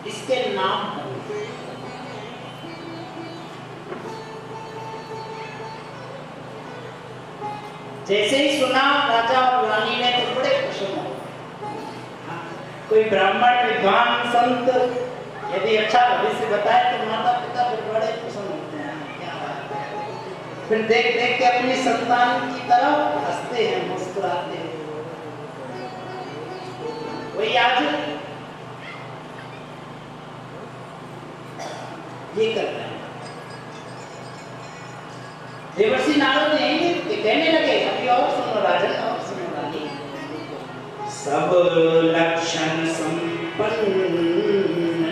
इसके नाम होंगे। जैसे ही सुना राजा और रानी ने तो बड़े प्रसन्न हो। कोई ब्राह्मण विद्वान संत यदि अच्छा भविष्य बताए तो माता पिता फिर बड़े प्रसन्न होते हैं। क्या बात है। फिर देख देख के अपनी संतान की तरफ हंसते हैं, मुस्कुराते हैं। वही आज ये कर रहे हैं। देवर्षि नारद यही कहने लगे, अभी और सुनो राजन, और सुनो रानी। सब लक्षण संपन्न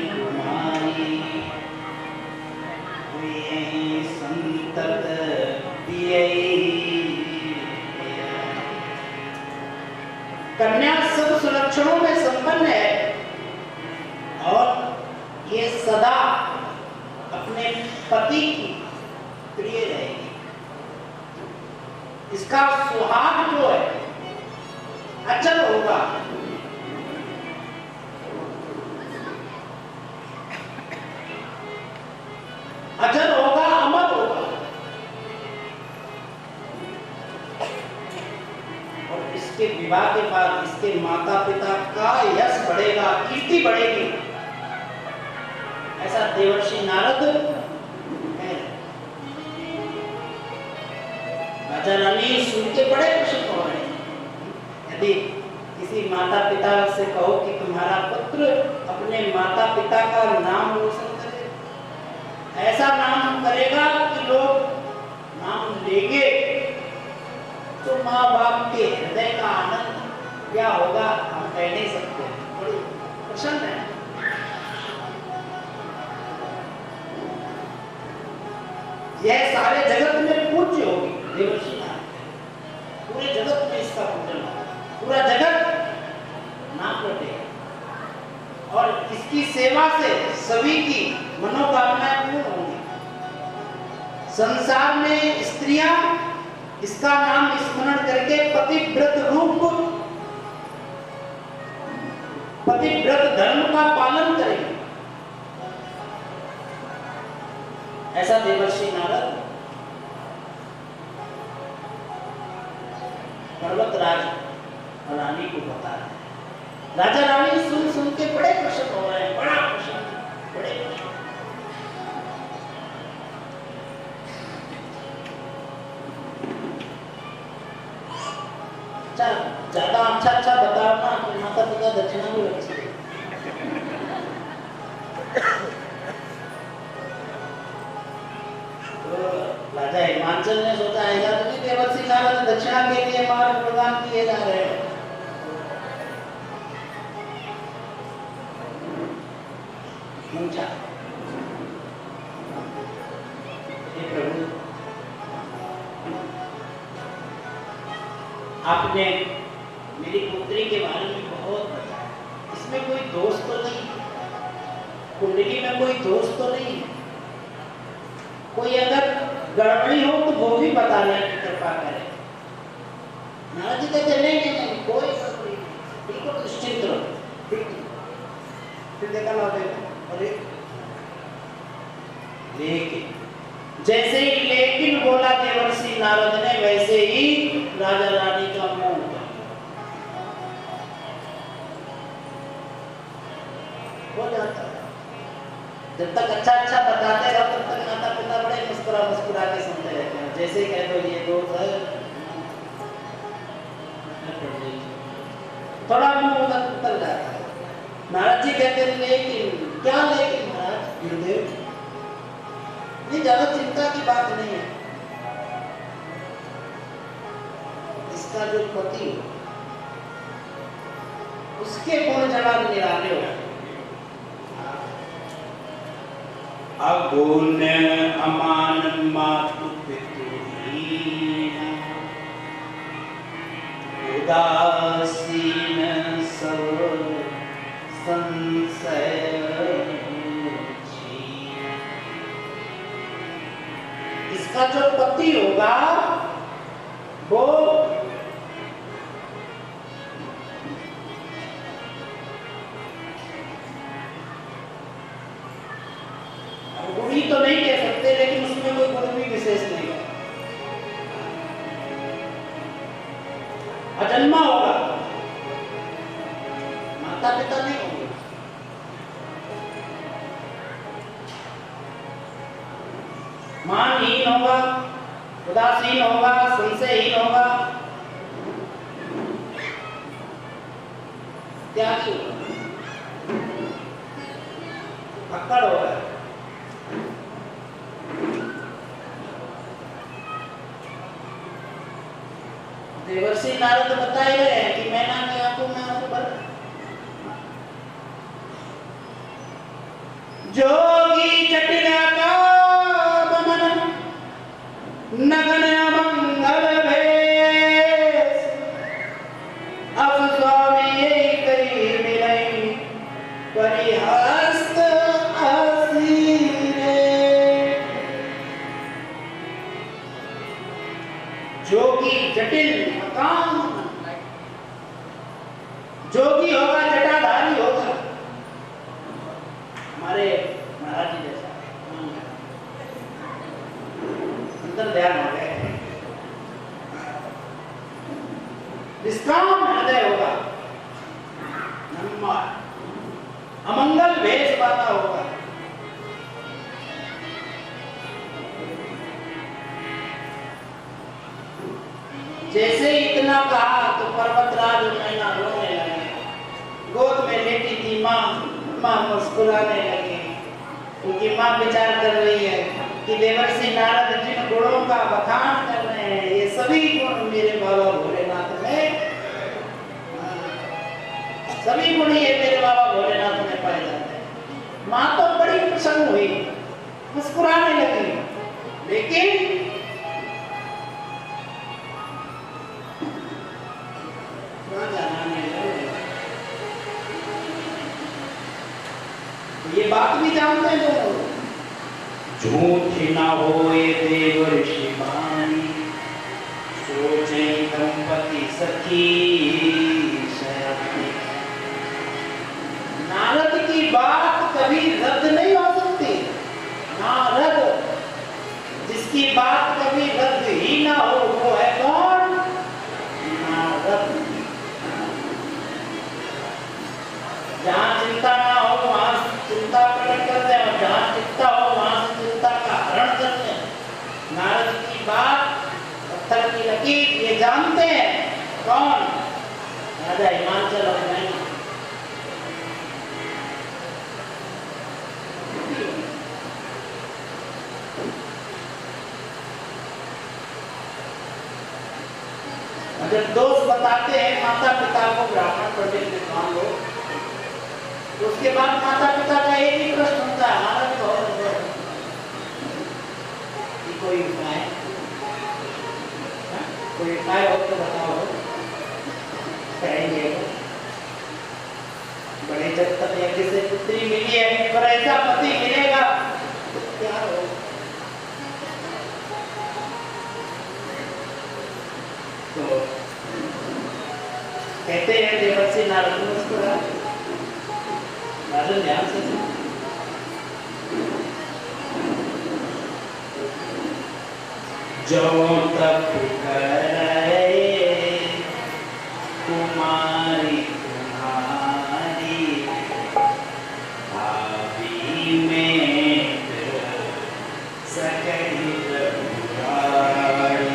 हमारी, यही संतत कन्या सब सुलक्षणों में संपन्न है और ये सदा अपने पति की प्रिय रहेगी। इसका सुहाग जो है अचल होगा। अचल होगा, अमर होगा। और इसके विवाह के बाद इसके माता पिता का यश बढ़ेगा, कीर्ति बढ़ेगी, ऐसा देवर्षि नारद है। राजा रानी सुन के बड़े प्रसन्न हो रहे हैं। यदि किसी माता पिता से कहो कि तुम्हारा पुत्र अपने माता पिता का नाम रोशन करे, ऐसा नाम करेगा कि लोग नाम लेंगे, तो माँ बाप के हृदय का आनंद क्या होगा हम कह नहीं सकते। बड़ी प्रसन्न है। यह सारे जगत में पूज्य होगी देवर्षि नारद। पूरे जगत में इसका पूजन होगा, पूरा जगत नाम रटेगा और इसकी सेवा से सभी की मनोकामनाएं पूर्ण होंगी। संसार में स्त्रियां इसका नाम स्मरण करके पतिव्रत धर्म का पालन करेंगे। ऐसा देवर्षि नारद पर्वतराज रानी को बता रहे हैं। राजा रानी सुन सुन के बड़े प्रसन्न हो रहे हैं, बड़ा प्रसन्न, बड़े प्रसन्न। ज्यादा अच्छा बताओ ना कि माता पिता दक्षिणा भी रखी। राजा हिमाचल ने सोचा ऐसा तो नहीं देवर्षि नारद दक्षिणा के लिए मार्ग प्रदान किए जा रहे हैं। पूछा, हे प्रभु, आपने मेरी पुत्री के बारे में बहुत बताया, इसमें कोई दोष तो नहीं, कुंडली में कोई दोष तो नहीं है। कोई अगर गड़बड़ी हो तो वो भी बताने की कृपा करें। नारद जी कहते नहीं, कोई गड़बड़ी नहीं, बिल्कुल निश्चिंत रहो। फिर देखा ना, अरे लेकिन जैसे ही लेकिन बोला देवर्षि नारद ने, वैसे ही राजा रानी का मुंह हो जाता है। जब तक अच्छा बताते रहो तब तक माता पिता बड़े मुस्कुरा के सुनते रहते हैं। जैसे ही कह दो ये दोस्त है, थोड़ा मुंह उतर जाता है। नारद जी कहते हैं लेकिन क्या, लेकिन महाराज गुरुदेव, ये ज्यादा चिंता की बात नहीं है। इसका जो पति हो उसके गुण जवाब निराले हो। अगुण अमान मातु पितुहीन, उदासीन सब संशय। इसका जो पति होगा वो गुणी तो नहीं कह सकते, लेकिन उसमें कोई गुण भी विशेष नहीं है। अजन्मा होगा, माता पिता नहीं होंगे। मानहीन होगा, उदासीन होगा, संशयहीन होगा, त्यागी होगा, अक्कड़ होगा। देवर्षि नारद बता ही रहे हैं कि मैना की आंखों में आंसू भर। जोगी जटिला का बमन नगन मंगल भेष, अब स्वामी करी मिलई परिहस्त असीरे। जोगी जटिल मकान, जोगी होगा, जटाधारी होगा, हमारे महाराज जी जैसा अंदर ध्यान हो गए। निष्काम हृदय होगा, अमंगल भेष वाला होगा। जैसे इतना कहा तो पर्वतराज और मैना रोने लगे। गोद में लेटी थी माँ, माँ मुस्कुराने लगी, क्योंकि माँ विचार कर रही है कि देवर्षि नारद जिन गुणों का बखान कर रहे हैं, ये सभी गुण मेरे बाबा भोलेनाथ में, सभी गुण ये मेरे बाबा भोलेनाथ में पाए जाते हैं। माँ तो बड़ी प्रसन्न हुई, मुस्कुराने लगी, लेकिन ये बात भी जानते हैं दोनों। झूठ ना होए देवर्षि वाणी, सोचे दंपति सखी शयन। नारद की बात कभी रद्द नहीं हो सकती। नारद, जिसकी बात कभी रद्द ही ना हो, वो है कौन? नारद। जहाँ चिंता ना हो वहाँ चिंता प्रकट करते हैं, और जहाँ चिंता हो वहाँ से चिंता का हरण करते हैं। नारद की बात पत्थर की लकीर, ये जानते हैं कौन? राजा हिमाचल और मैना। जब दोस्त बताते हैं माता पिता को ब्राह्मण पंडित विद्वान लोग, तो उसके बाद माता पिता का एक ही प्रश्न होता है, हमारा भी बहुत अनुभव है कि कोई उपाय, कोई उपाय हो तो बताओ। कहेंगे बड़े जब तक यज्ञ से पुत्री मिली है, पर ऐसा पति मिलेगा तो क्या हो? तो कहते हैं देवर्षि नारद मुस्कुरा, राजन ध्यान से जो तप करे कुमारी तुम्हारी, भाभी में सकली रघुराई।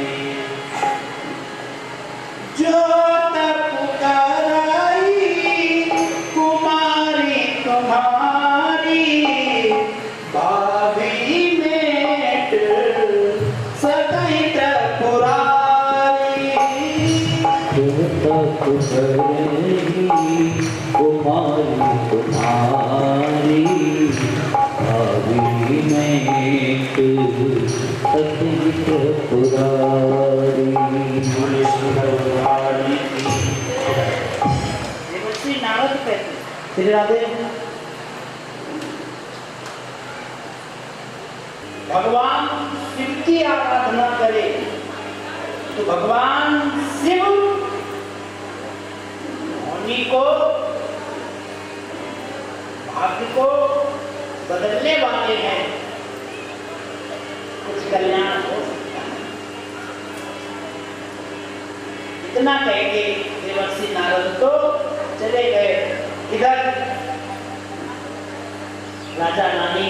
जो तप कराई कुमारी तुम्हारी, भाभी में सकली त्रिपुरारी। जो तप करेगी कुमारी तुम्हारी, भाभी में सकली त्रिपुरारी। देवर्षि नारद कहते श्री राधे। भगवान शिव की आराधना करे तो भगवान शिव मौनी को, भाग्य को बदलने वाले हैं। कल्याण हो सकता है। इतना कह के देवर्षि नारद तो चले गए। इधर राजा रानी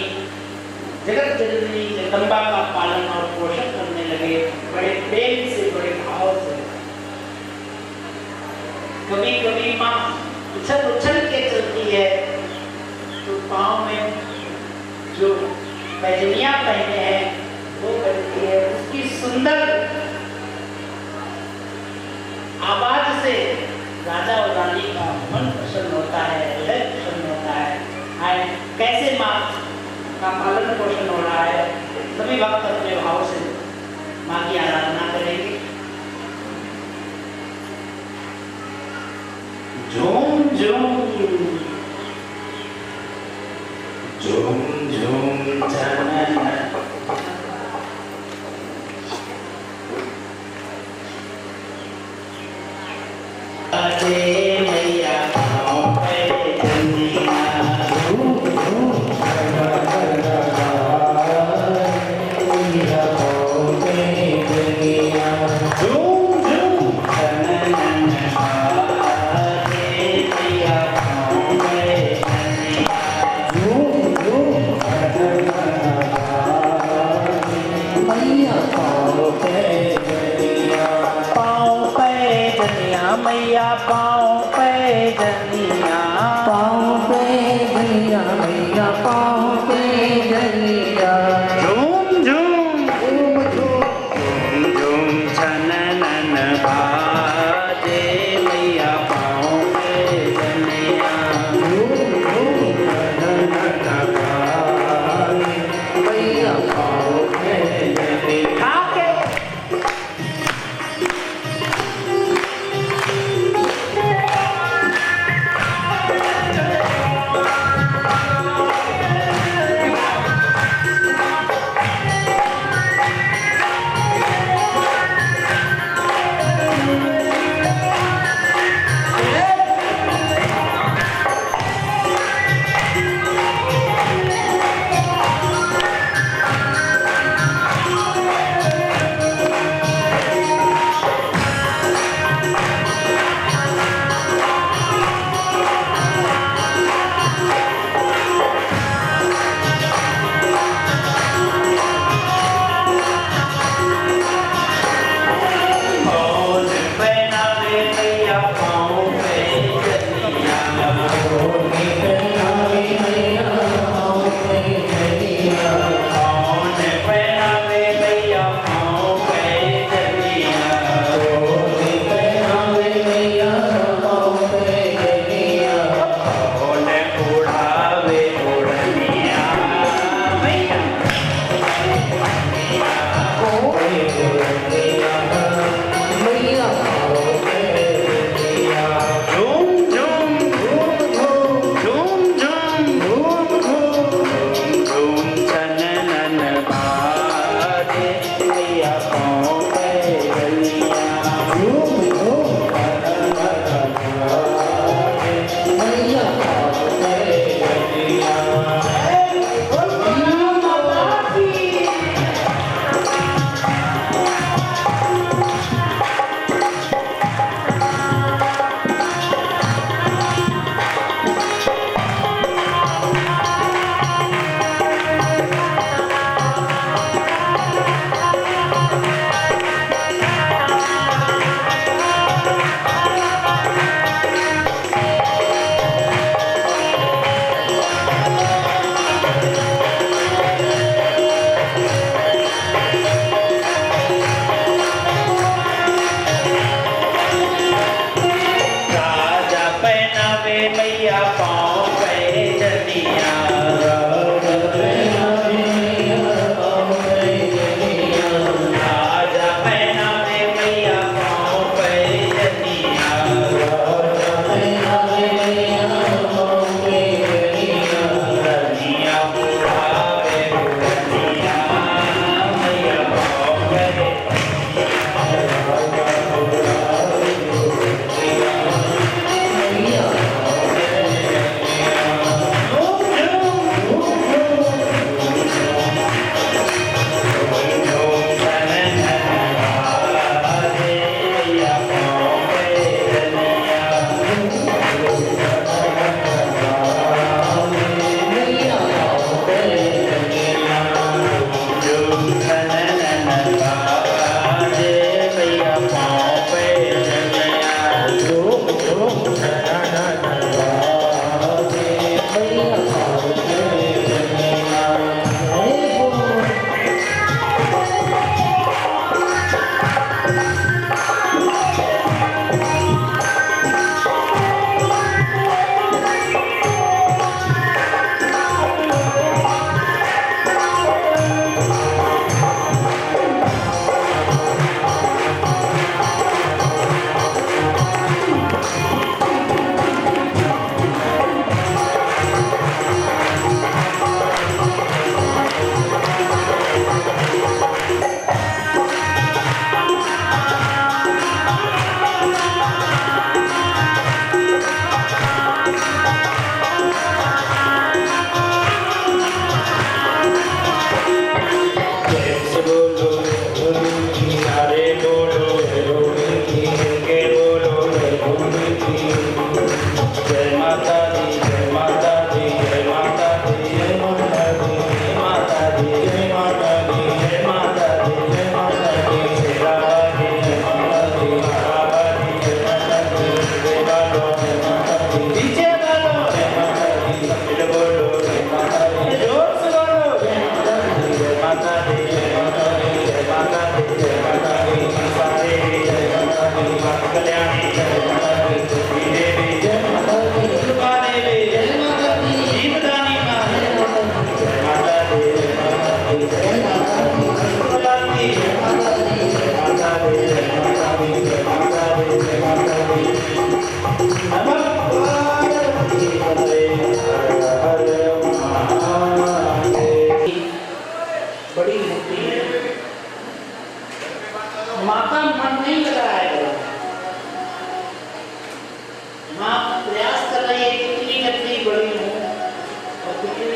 जगत जननी जगदम्बा का पालन और पोषण करने लगे, बड़े प्रेम से, बड़े भाव से। कभी कभी माँ उछल उछल के चलती है तो पाँव में जो पैजनियां पहने हैं वो करती है। उसकी सुंदर आवाज से राजा और रानी का मन प्रसन्न होता है, हृदय प्रसन्न होता है। आए कैसे माँ का पालन पोषण हो रहा है, सभी भक्त अपने भाव से माँ की आराधना करेंगे। झूम झूम झूम झूम झनन अरे मैया पाँव पे जनिया झूम झूम मैया पाँव पे जनिया, पाँव पे जनिया मैया पाँव पे जनिया। झूम झूम झूम झूम झूम छननन बाजे मैया पाँव पे जनिया। झूम झूम छननन बाजे मैया पाँव पे जनिया।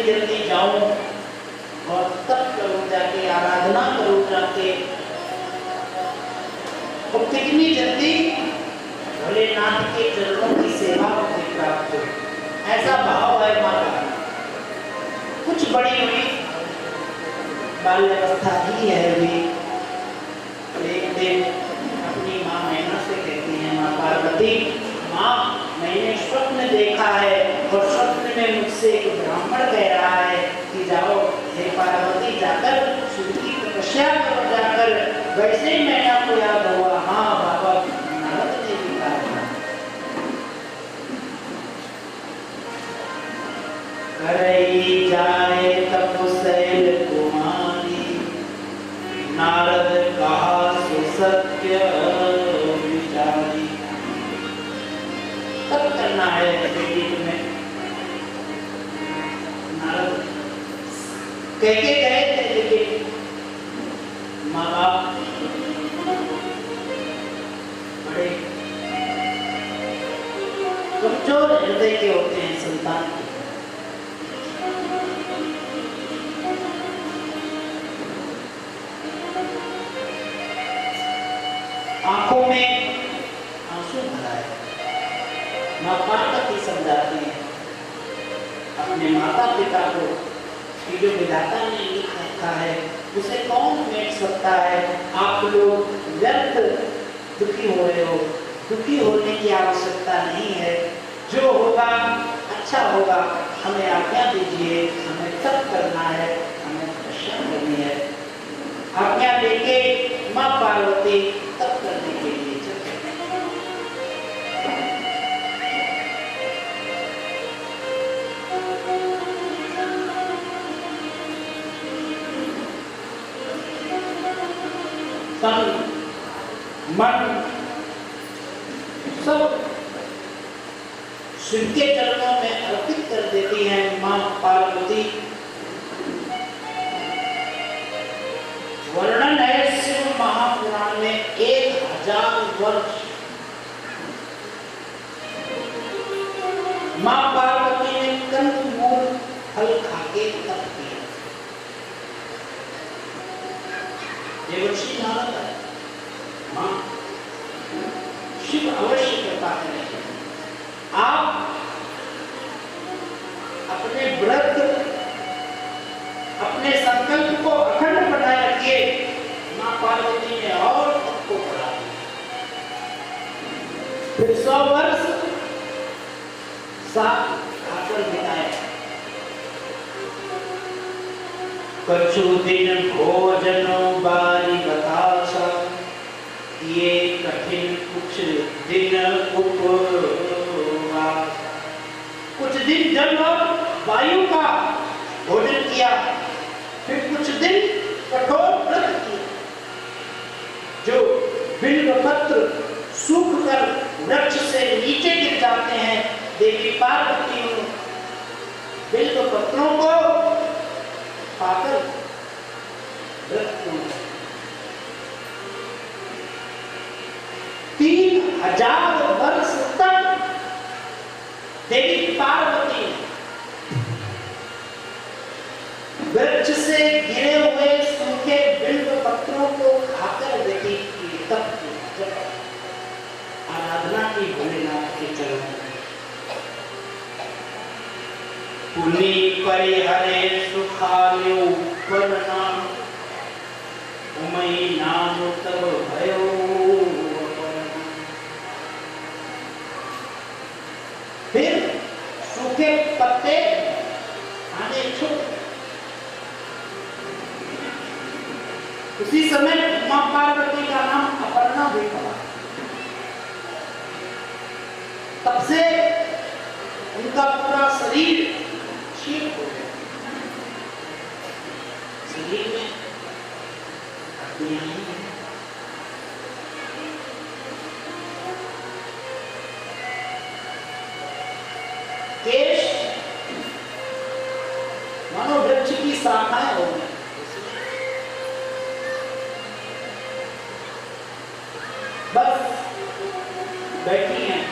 जल्दी जल्दी जाऊं और तब करूं जाके, आराधना करूं जाके, और कितनी जल्दी भोलेनाथ के चरणों की सेवा मुझे प्राप्त हो। ऐसा भाव है माता। कुछ बड़ी हुई बाल्यावस्था ही है अभी। एक दिन अपनी माँ मैना से कहती है, माँ पार्वती, माँ मैंने स्वप्न देखा है और स्वप्न में मुझसे एक ब्राह्मण कह रहा है कि जाओ हे पार्वती, जाकर शिव की तपस्या करो जाकर। वैसे ही मैना को याद हुआ, हाँ बाबा नारद ने भी कहा। करई जाए तप शैल कुमारी, नारद कहा सुसत्य विचारी। तब करना है बेटी में। नारद कह के गए थे, लेकिन माँ बाप बड़े कमजोर हृदय के होते हैं संतान। आंखों में आंसू भरा है। माँ पार्वती समझाती है अपने माता पिता को कि जो विधाता ने लिख रखा है उसे कौन मेट सकता है। आप लोग व्यर्थ दुखी हो रहे हो, दुखी होने की आवश्यकता नहीं है। जो होगा अच्छा होगा। हमें आज्ञा दीजिए, हमें तप करना है, हमें तपस्या करनी है। आज्ञा देके माँ पार्वती तप करने के लिए चले। तन मन सब शिव के चरणों में अर्पित कर देती हैं माँ पार्वती। वर्णन है शिव महापुराण में 1000 वर्ष माँ पार्वती ने कंदमूल फल खाके तप किया। देवर्षि नारद है, माँ शिव अवश्य कृपा करेंगे। आप अपने व्रत, अपने संकल्प को अखंड बनाए रखिए। माँ पार्वती ने और तप को बढ़ा दिया। फिर 100 वर्ष साथ खाकर बिताए। कछु दिन भोजनो बारी बतासा, ये कठिन कुछ दिन उपवास। कुछ दिन जल और वायु का भोजन किया, फिर कुछ दिन कठोर व्रत किया। जो बिल्व पत्र सूख कर वृक्ष से नीचे गिर जाते हैं, देवी पार्वती बिल्व पत्रों को पाकर व्रत किया। 3000 वर्ष तक देवी पार्वती वृक्ष से गिरे हुए सूखे बिल्व पत्रों को खाकर व्यतीत की, तप की, आराधना की भोलेनाथ के चरणों में। पुनि परिहरे सुखाल्यो वरना, उमई नाम तब भयो। फिर सूखे पत्ते आने छूट। उसी समय मां पार्वती का नाम अपर्णा भी पड़ा। तब से उनका पूरा शरीर क्षीण हो गया। शरीर में हड्डियां नहीं हैं। केश मानो वृक्ष की शाखाएं हो गई। बस बैठी हैं।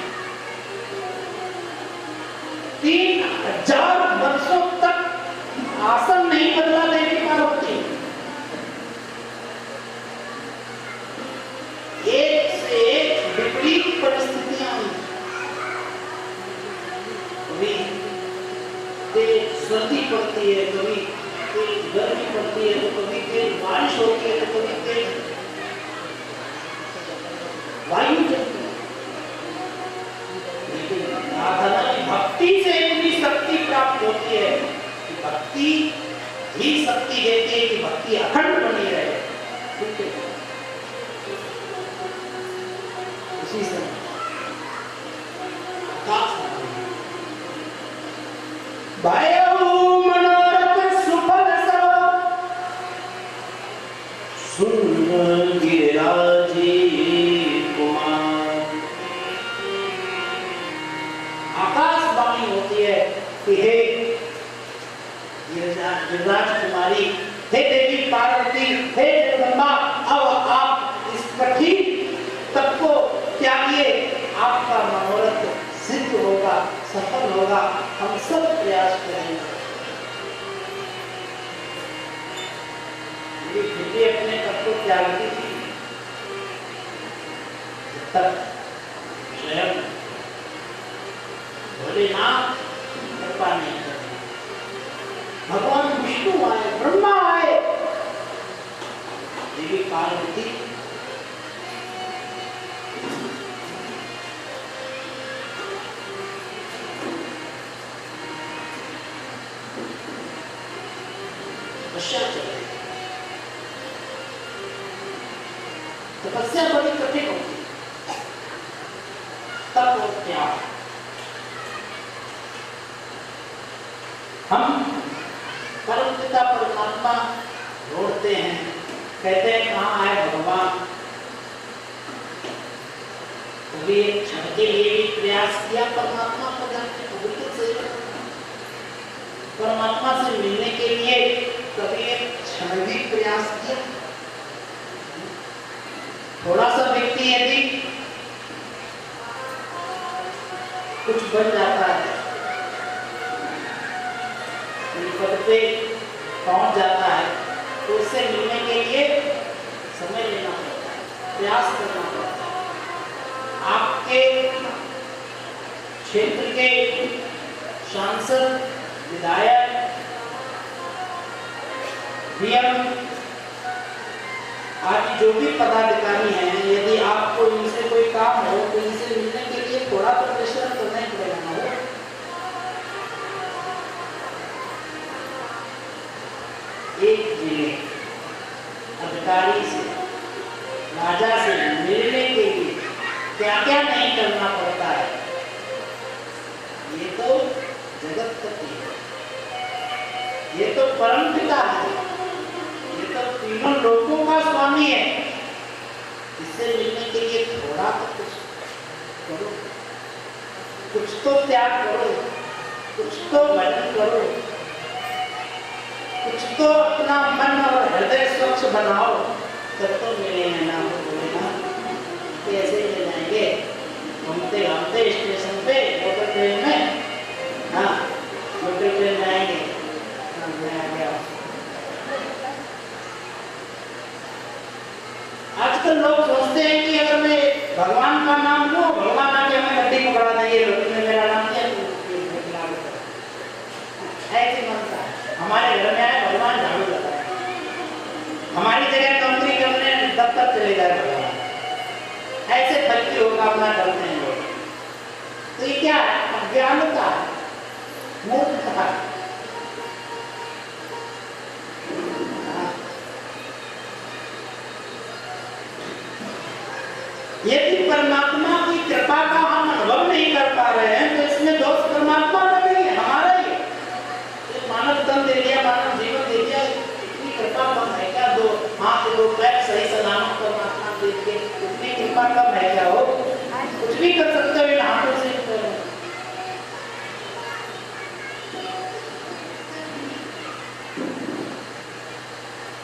3000 वर्षों तक होती है, कभी गर्मी पड़ती है, तो कभी तेज बारिश होती है, तो कभी तेज वायु चलती है। लेकिन साधना की भक्ति से इतनी शक्ति प्राप्त होती है कि भक्ति ही शक्ति देती है कि भक्ति अखंड बनी रहे। उसी से वायु मनोरथ सुफल सब सुन गिरिराजी कुमार। आकाशवाणी होती है कि हे गिरिराज कुमारी, हे देवी पार्वती, हे जगदम्बा, अब आप इस कठिन तप को त्यागिए, आपका मनोरथ सिद्ध होगा, सफल होगा, हम सब प्रयास करेंगे। ये अपने तप को त्यागती थी तब स्वयं भोलेनाथ कृपा नहीं करते। भगवान विष्णु आए, ब्रह्मा आए, देवी पार्वती तपस्या बड़ी कठिन होती है, तप और त्याग। हम परमपिता परमात्मा ढूंढते हैं, कहते हैं कहाँ आए भगवान। कभी एक क्षण के लिए भी प्रयास किया परमात्मा को जानने को? बिल्कुल सही बात। परमात्मा से मिलने के लिए कभी एक क्षण भी प्रयास किया? थोड़ा सा व्यक्ति यदि कुछ बन जाता है, पद पे पहुंच जाता है, तो उससे मिलने के लिए समय लेना पड़ता है, प्रयास करना पड़ता है। आपके क्षेत्र के सांसद, विधायक, डीएम आज जो भी पदाधिकारी हैं, यदि आपको इनसे कोई काम हो तो इनसे मिलने के लिए थोड़ा तो परिश्रम करना ही पड़ेगा ना। एक जिले अधिकारी से, राजा से मिलने के लिए क्या क्या नहीं करना पड़ता है, ये तो जगतपति है, ये तो परमपिता है, ये तो तीनों लोगों का स्वामी है। इससे मिलने के लिए थोड़ा तो कुछ करो, कुछ तो त्याग करो, कुछ तो भजन करो, कुछ तो अपना मन और हृदय स्वच्छ बनाओ, तब तो मिलेंगे ना। कैसे मिल जाएंगे? घूमते घूमते स्टेशन पे लोकल ट्रेन में, हाँ लोकल ट्रेन में आएंगे। आजकल लोग सोचते हैं कि अगर मैं भगवान का नाम लूं, भगवान आके हमें गड्डी पकड़ा देंगे, तुमने मेरा नाम दिया, ऐसे मनता है। हमारे घर में आए भगवान झाड़ू लगाए, हमारी जगह कंपनी करने दफ्तर चले जाए भगवान, ऐसे फलकी होगा अपना करते हैं लोग। तो ये क्या है? अज्ञानता है, मूर्खता है। यदि परमात्मा की कृपा का हम अनुभव नहीं कर पा रहे हैं तो इसमें दोष परमात्मा का नहीं है, हमारा ही है। मानव तन दे दिया, मानव जीवन दे दिया, इतनी कृपा कम है क्या? दो हाथ दो पैर सही सलामत परमात्मा दे दिए, इतनी कृपा कम है क्या? हो कुछ भी कर सकते हो इन हाथों से।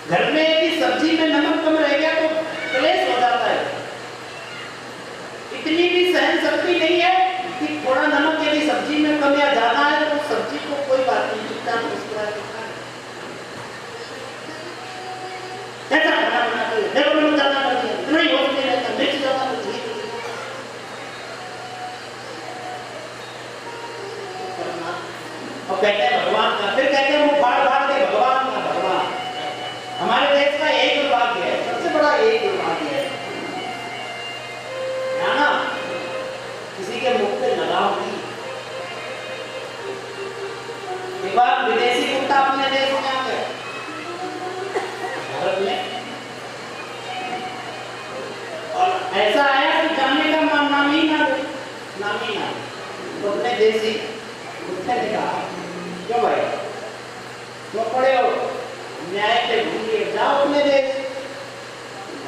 घर में यदि सब्जी में नमक कम रह गया तो क्लेश हो जाता है। इतनी भी सहन शक्ति नहीं है कि थोड़ा नमक यदि सब्जी में कम या ज्यादा है तो सब्जी को कोई बात नहीं, चुपचाप मुस्कुरा के खाएं। ऐसा खाना बनाते हैं, देखो नमक ज्यादा कर दिया, इतना ही होश नहीं रहता, मिर्च ज्यादा कर दी। और कहते हैं भगवान का, फिर कहते हैं वो बाढ़ देसी उसने कहा क्यों भाई क्यों पड़े हो न्याय पे घूमिए जाओ अपने देश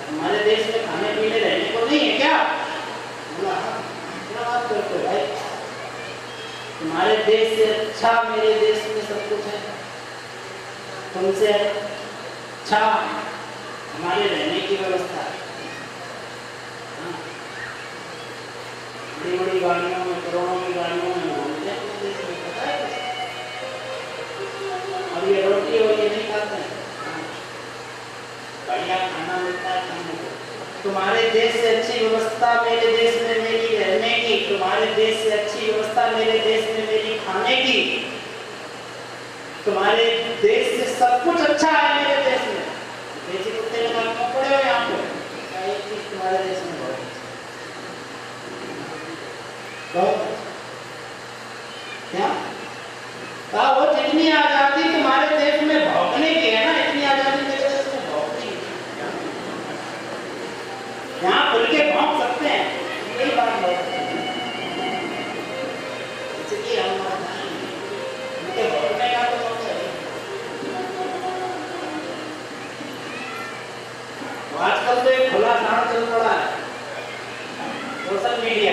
हमारे देश में खाने पीने रहने को नहीं है क्या बोला क्या बात करते हो भाई तुम्हारे देश से अच्छा मेरे देश में सब कुछ है तुमसे अच्छा हमारे रहने की व्यवस्था है बड़ी बड़ी गाड़ियों में करोड़ों की गाड़ियों में घूमते हैं अपने देश में पता है और ये रोटी और ये नहीं खाते हैं बढ़िया खाना मिलता है खाने को तुम्हारे देश से अच्छी व्यवस्था मेरे देश में मेरी रहने की तुम्हारे देश से अच्छी व्यवस्था मेरे देश में मेरी खाने की तुम्हारे देश से सब कुछ अच्छा है मेरे देश में देसी कुत्ते में क्यों पड़े हो यहाँ पे एक चीज तुम्हारे देश में बहुत क्या कहा वो जितनी आजादी तुम्हारे देश में भौंकने की है ना इतनी आजादी मेरे देश में भौंकने की यहाँ खुल के भौंक सकते हैं यही बात है इसलिए हम उनके भौंकने का तो मौका है आजकल तो एक खुला कांड चल पड़ा है सोशल मीडिया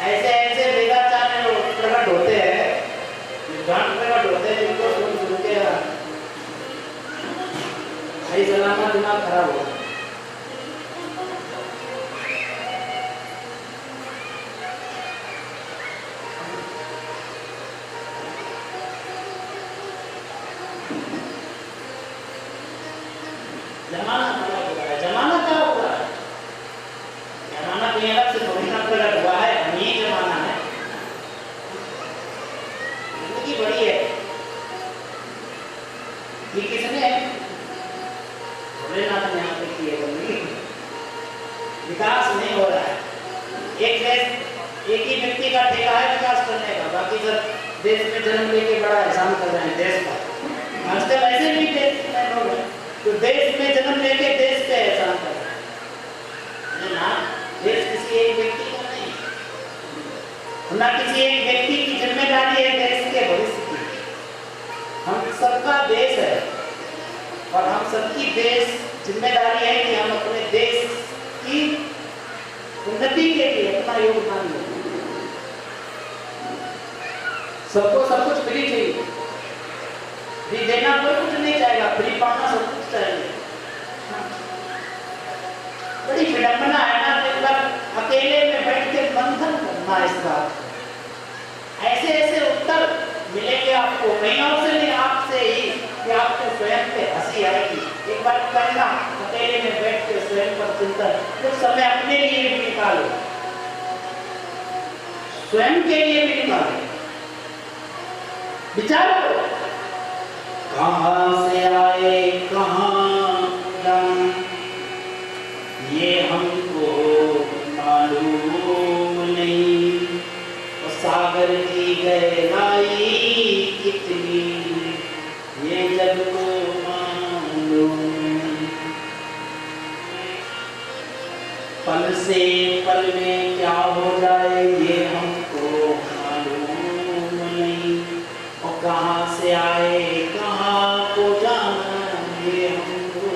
ऐसे ऐसे बेगाचार लोग प्रकट होते हैं गांठ प्रकट होते हैं जिनको सुन के सही सलामत दिमाग खराब हो जमाना खराब हो रहा है जमाना क्या हो रहा है जमाना कहीं अलग से थोड़ी ना प्रकट हुआ है ये जमाना है जिंदगी बड़ी है ये किसने भोलेनाथ ने यहाँ पे किए बंदी विकास नहीं हो रहा है एक देश एक ही व्यक्ति का ठेका है विकास करने का बाकी सब देश में जन्म लेके बड़ा एहसान कर रहे हैं देश का आजकल ऐसे भी देश में लोग हैं तो देश में जन्म लेके देश पे एहसान कर रहे हैं ना देश किसी एक व्यक्ति का नहीं ना किसी एक व्यक्ति की जिम्मेदारी है देश के भविष्य की हम सबका देश है और हम सबकी देश जिम्मेदारी है कि हम अपने देश की उन्नति के लिए अपना योगदान दें सबको सब कुछ फ्री चाहिए फ्री देना कोई कुछ नहीं चाहेगा फ्री पाना सब कुछ चाहिए बड़ी विडंबना है ना एक बार अकेले में बैठ के मंथन करना इस बात ऐसे ऐसे उत्तर मिलेंगे आपको कहीं और से नहीं आपसे ही कि आपको स्वयं पे हंसी आएगी एक बार करना अकेले में बैठ के स्वयं पर चिंतन कुछ समय अपने लिए भी निकालो स्वयं के लिए भी निकालो विचार करो कहाँ से आए कहाँ जाना ये हमको मालूम नहीं और सागर की गहराई कितनी ये जग को मालूम पल से पल में क्या हो जाए ये हमको मालूम नहीं और कहाँ से आए कहाँ को जाना ये हमको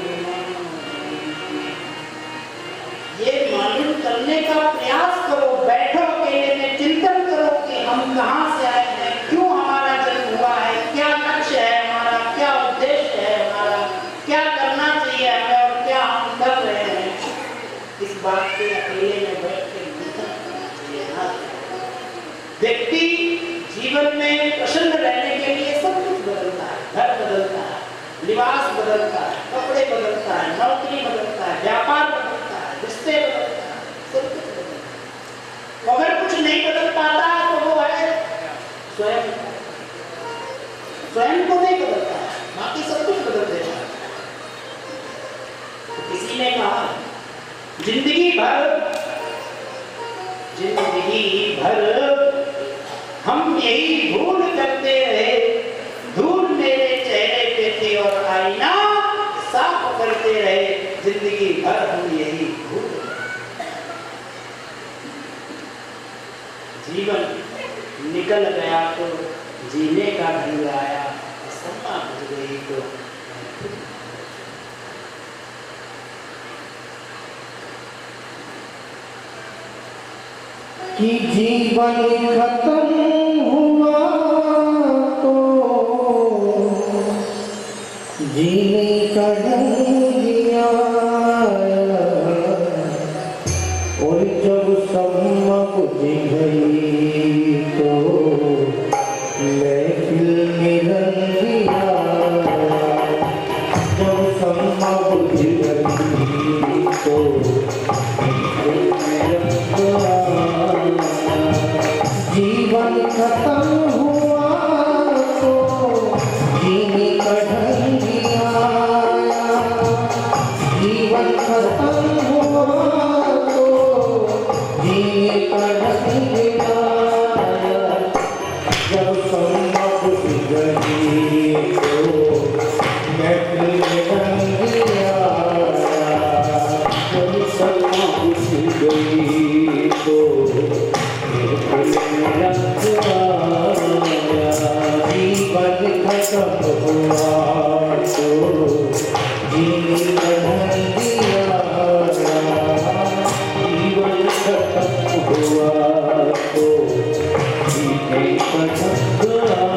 ये मालूम करने का प्रयास करो बैठो अकेले में चिंतन करो कि हम कहाँ से आए हैं क्यों हमारा जन्म हुआ है क्या लक्ष्य है हमारा क्या उद्देश्य है हमारा क्या करना चाहिए हमें और क्या हम कर रहे हैं इस बात पे अकेले में बैठ के चिंतन करना चाहिए ना व्यक्ति जीवन में प्रसन्न रहने के लिए सब कुछ बदलता है घर बदलता है लिबास बदलता है कपड़े बदलता है नौकरी बदलता है व्यापार बदलता है रिश्ते बदलता है सब कुछ बदलता है अगर कुछ नहीं बदल पाता है तो वो है स्वयं स्वयं को नहीं बदलता है बाकी सब कुछ बदल देता है तो किसी ने कहा जिंदगी भर हम यही भूल करते रहे धूल मेरे चेहरे पे थी और आईना साफ करते रहे जिंदगी भर हम यही भूल जीने का ढंग आया, सपना भूल गई तो कि जीवन खत्म हुआ तो जीने का ढंग दिया, और जब सम्मा बुझ गई तो महफिल में रंग दिया, जब सम्मा बुझ गई तो महफिल में रंग दिया। जीवन खत्म हुआ तो जीने का ढंग दिया, जीवन खत्म हुआ तो जीने का ढंग दिया, जब सम्मा बुझ गई तो महफिल में रंग दिया, जब सम्मा बुझ गई तो जीवन खत्म हुआ तो जीने का ढंग दिया, जीवन खत्म हुआ तो जीने का ढंग दिया।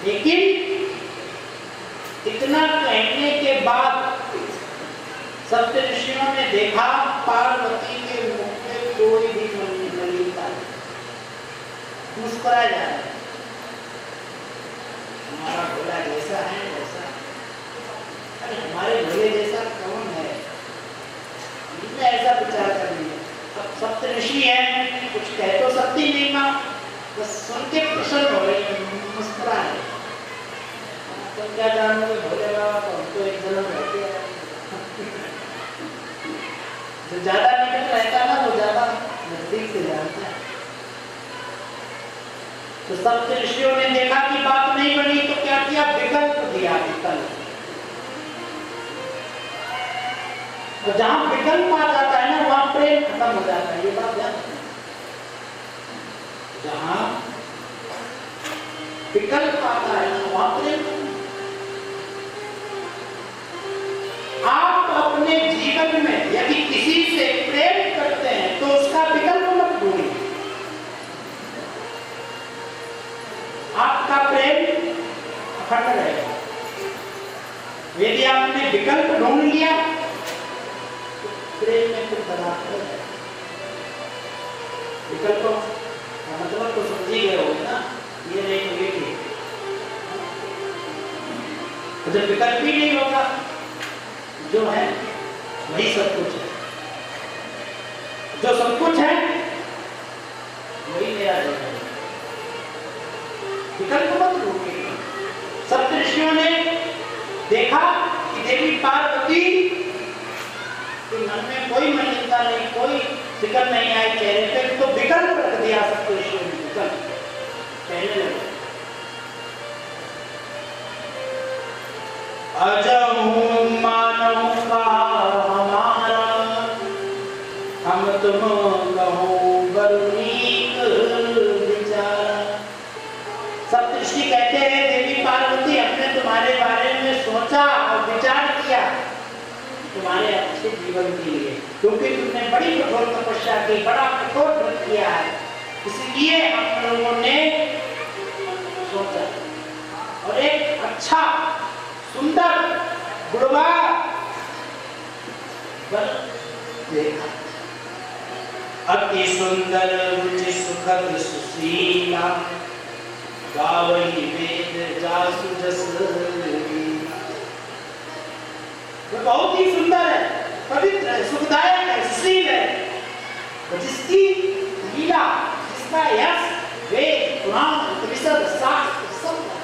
लेकिन इतना कहने के बाद सप्त ऋषियों ने देखा पार्वती के मुख में कोई भी नलिनता नहीं, मुस्कुराया जा रहा है। हमारा भोला जैसा है वैसा, अरे हमारे भोले जैसा कौन है, ऐसा विचार करनी है। अब सप्त ऋषि है, कुछ कह तो सकती नहीं बस सुन के प्रसन्न हो रही है, मुस्कुरा रहे। तो क्या जानोगे भोले बाबा को, हम तो एक जन्म रहते हैं। जो ज्यादा निकट रहता है ना वो ज्यादा नजदीक से जानता है। तो सब ऋषियों ने देखा कि बात नहीं बनी तो क्या किया, विकल्प दिया, विकल्प। तो जहां विकल्प आ जाता है ना वहां प्रेम खत्म हो जाता है, ये बात ध्यान रखना। जहां विकल्प आता है ना वहां प्रेम। आप अपने जीवन में यदि किसी से प्रेम करते हैं तो उसका विकल्प मत ढूंढिए। आपका प्रेम अखंड रहेगा। यदि आपने विकल्प ढूंढ लिया तो प्रेम में कुछ बदलाव हो जाएगा। विकल्पों का मतलब तो समझी गए होगे ना, ये नहीं तो ये ठीक। तो जब विकल्प ही नहीं होगा, जो है वही सब कुछ है, जो सब कुछ है वही मेरा जीवन है। विकल्प मत ढूंढिए। सप्त ऋषियों ने देखा कि देवी पार्वती के मन में कोई मलिनता नहीं, कोई फिक्र नहीं आई चेहरे पे, तो विकल्प रख दिया सप्त ऋषियों ने, विकल्प कहने लगे, अजहूं मानव का हमारा, हम तुम कहो बरुनीक विचारा। सप्तऋषि कहते हैं देवी पार्वती, हमने तुम्हारे बारे में सोचा और विचार किया तुम्हारे अच्छे जीवन के लिए, क्योंकि तुमने बड़ी कठोर तपस्या की, बड़ा कठोर व्रत किया है, इसलिए हम लोगों ने सोचा और एक अच्छा सुंदर गुणवान वर देखा। अति सुंदर रुचि सुखद सुशीला, गावही वेद जासु जस लीला। वो बहुत ही सुंदर है, पवित्र है, सुखदायक है, सुशील है, जिसकी लीला, जिसका यश वेद पुराण उपनिषद शास्त्र सब है।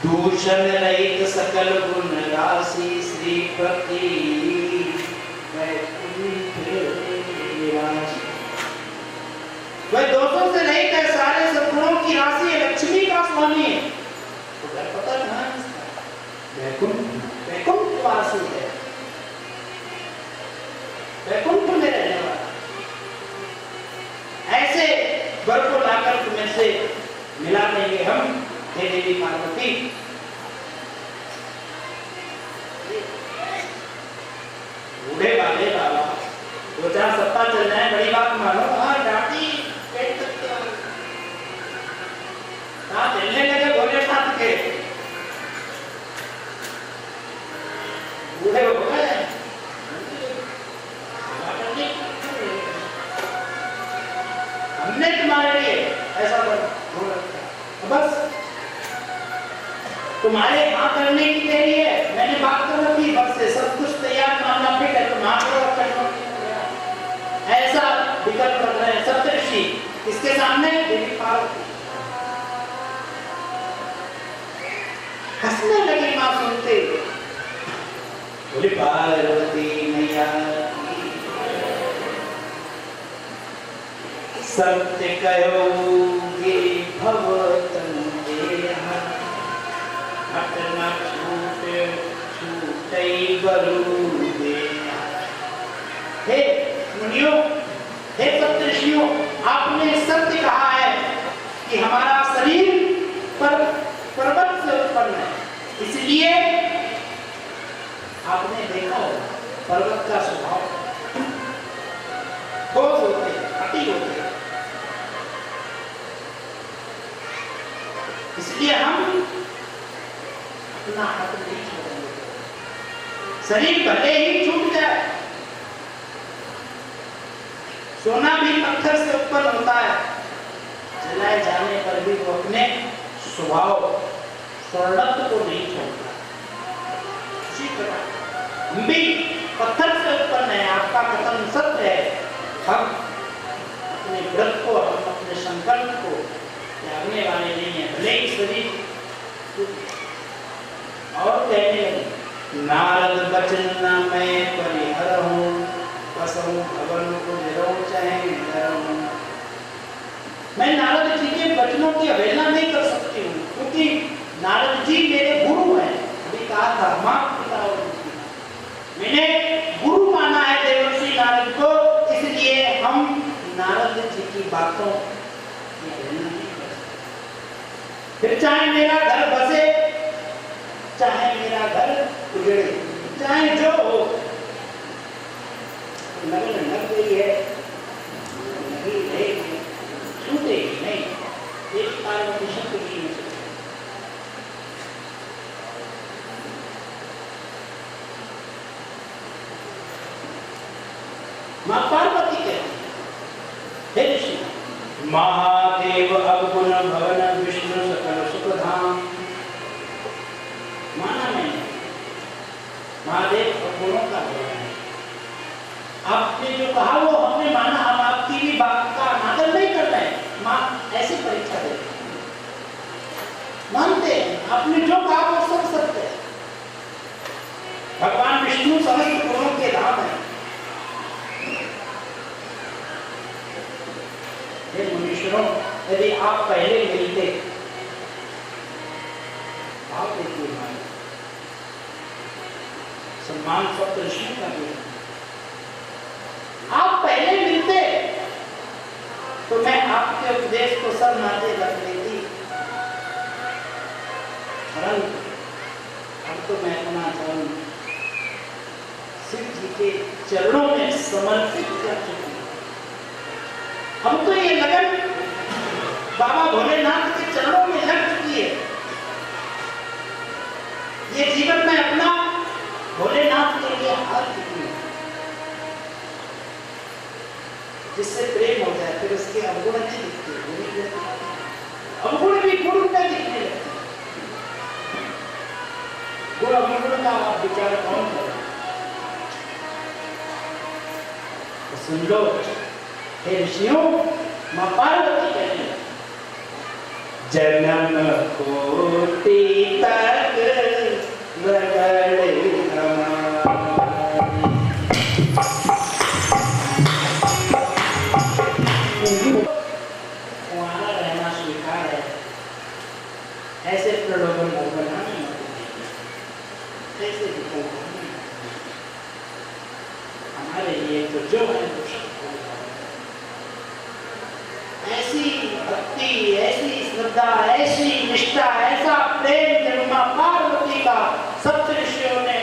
दूषण रहित सकल गुण राशि, श्रीपति वह दोषों से रहित है, सारे सद्गुणों की राशि है, लक्ष्मी का स्वामी है। तो घर पता कहाँ है इसका? वैकुंठ, वैकुंठ वासी है, वैकुंठ में रहने वाला। ऐसे वर को लाकर तुम्हें से मिला देंगे हम, हे देवी पार्वती। बूढ़े वाले बाबा दो चार सप्ताह चल जाए, बड़ी बात मानो। हाँ डांटी पेट तक चलने लगे भोलेनाथ के, बूढ़े हो गए, हमने तुम्हारे लिए ऐसा ढूंढ रखा, बस तुम्हारे हाँ करने की देरी है। मैंने बात कर रखी, बस से सब कुछ तैयार, मामला फिट है, तुम हाँ करो, ऐसा विकल्प रख रहे हैं सप्तऋषि। इसके सामने देवी पार्वती हंसने लगी मां सुनते, बोली पार्वती मैया सत्य कहोगे भवतन घटना छूटे छूटे बरू दे। हे मुनियों, हे सप्तऋषियों, आपने सत्य कहा है कि हमारा शरीर पर्वत से उत्पन्न है, इसलिए आपने देखा हो पर्वत का स्वभाव ठोस होते हैं, कटी होते हैं, इसलिए हम अपना हाथ नहीं छोड़ेंगे। शरीर भले ही छूट जाए, सोना भी पत्थर से उत्पन्न होता है, जलाए जाने पर भी वो अपने स्वभाव स्वर्णत्व को नहीं छोड़ता। इसी तरह हम भी पत्थर से उत्पन्न है, आपका कथन सत्य है, हम अपने व्रत को, हम जागने वाले नहीं है, भले ही शरीर। और कहने लगे, नारद बचन न मैं परिहरहूं, कसहूं भवन को निरहूं चाहे निरहूं। मैं नारद जी के वचनों की अवहेलना नहीं कर सकती हूँ, क्योंकि नारद जी मेरे गुरु हैं। अभी कहा था माता पिता और मैंने गुरु माना है देवर्षि नारद को, इसलिए हम नारद जी की बातों की अवहेलना नहीं कर सकते। फिर चाहे मेरा घर बसे, चाहे मेरा घर उजड़े, चाहे जो हो, लगन लग गई है, लगी रहेगी, छूटेगी नहीं, एक पार्वती शब्द की नहीं छूटेगी। मां पार्वती कहती है, हे ऋषि, महादेव अवगुण भवन विष्णु सकल सुख धाम। माना मैंने, महादेव अवगुणों का भवन है। आपने जो कहा वो हमने माना, हम आपकी भी बात का अनादर नहीं कर रहे हैं। मां ऐसी परीक्षा दे, मानते हैं आपने जो कहा वो सब सत्य है। भगवान विष्णु समस्त गुणों के धाम है। हे मुनीश्वरों, यदि आप पहले मिलते, आप देखिए सम्मान सप्तऋषि का भी, आप पहले मिलते तो मैं आपके उपदेश को सब नाते रख लेती, परंतु अब तो मैं अपना धर्म शिव जी के चरणों में समर्पित कर चुकी हूं। हम तो ये लगन बाबा भोलेनाथ के चरणों में लग चुकी है। ये जीवन में अपना भोलेनाथ के लिए हार चुकी है। जिससे प्रेम हो जाए फिर उसके अवगुण नहीं दिखते, अवगुण भी गुण में दिखने लगते। गुण अवगुण का आप विचार कौन करे? तो सुन लो हे ऋषियों, मां पार्वती कहने लगी, जन्म कोटि तक रगड़े वहां रहना स्वीकार है, ऐसे प्रलोभन भगवान नहीं होते, ऐसे विकल्प हमारे लिए तो जो है वो ऐसी भक्ति, ऐसी श्रद्धा, ऐसी निष्ठा, ऐसा प्रेम जब मां पार्वती का सप्त ऋषियों ने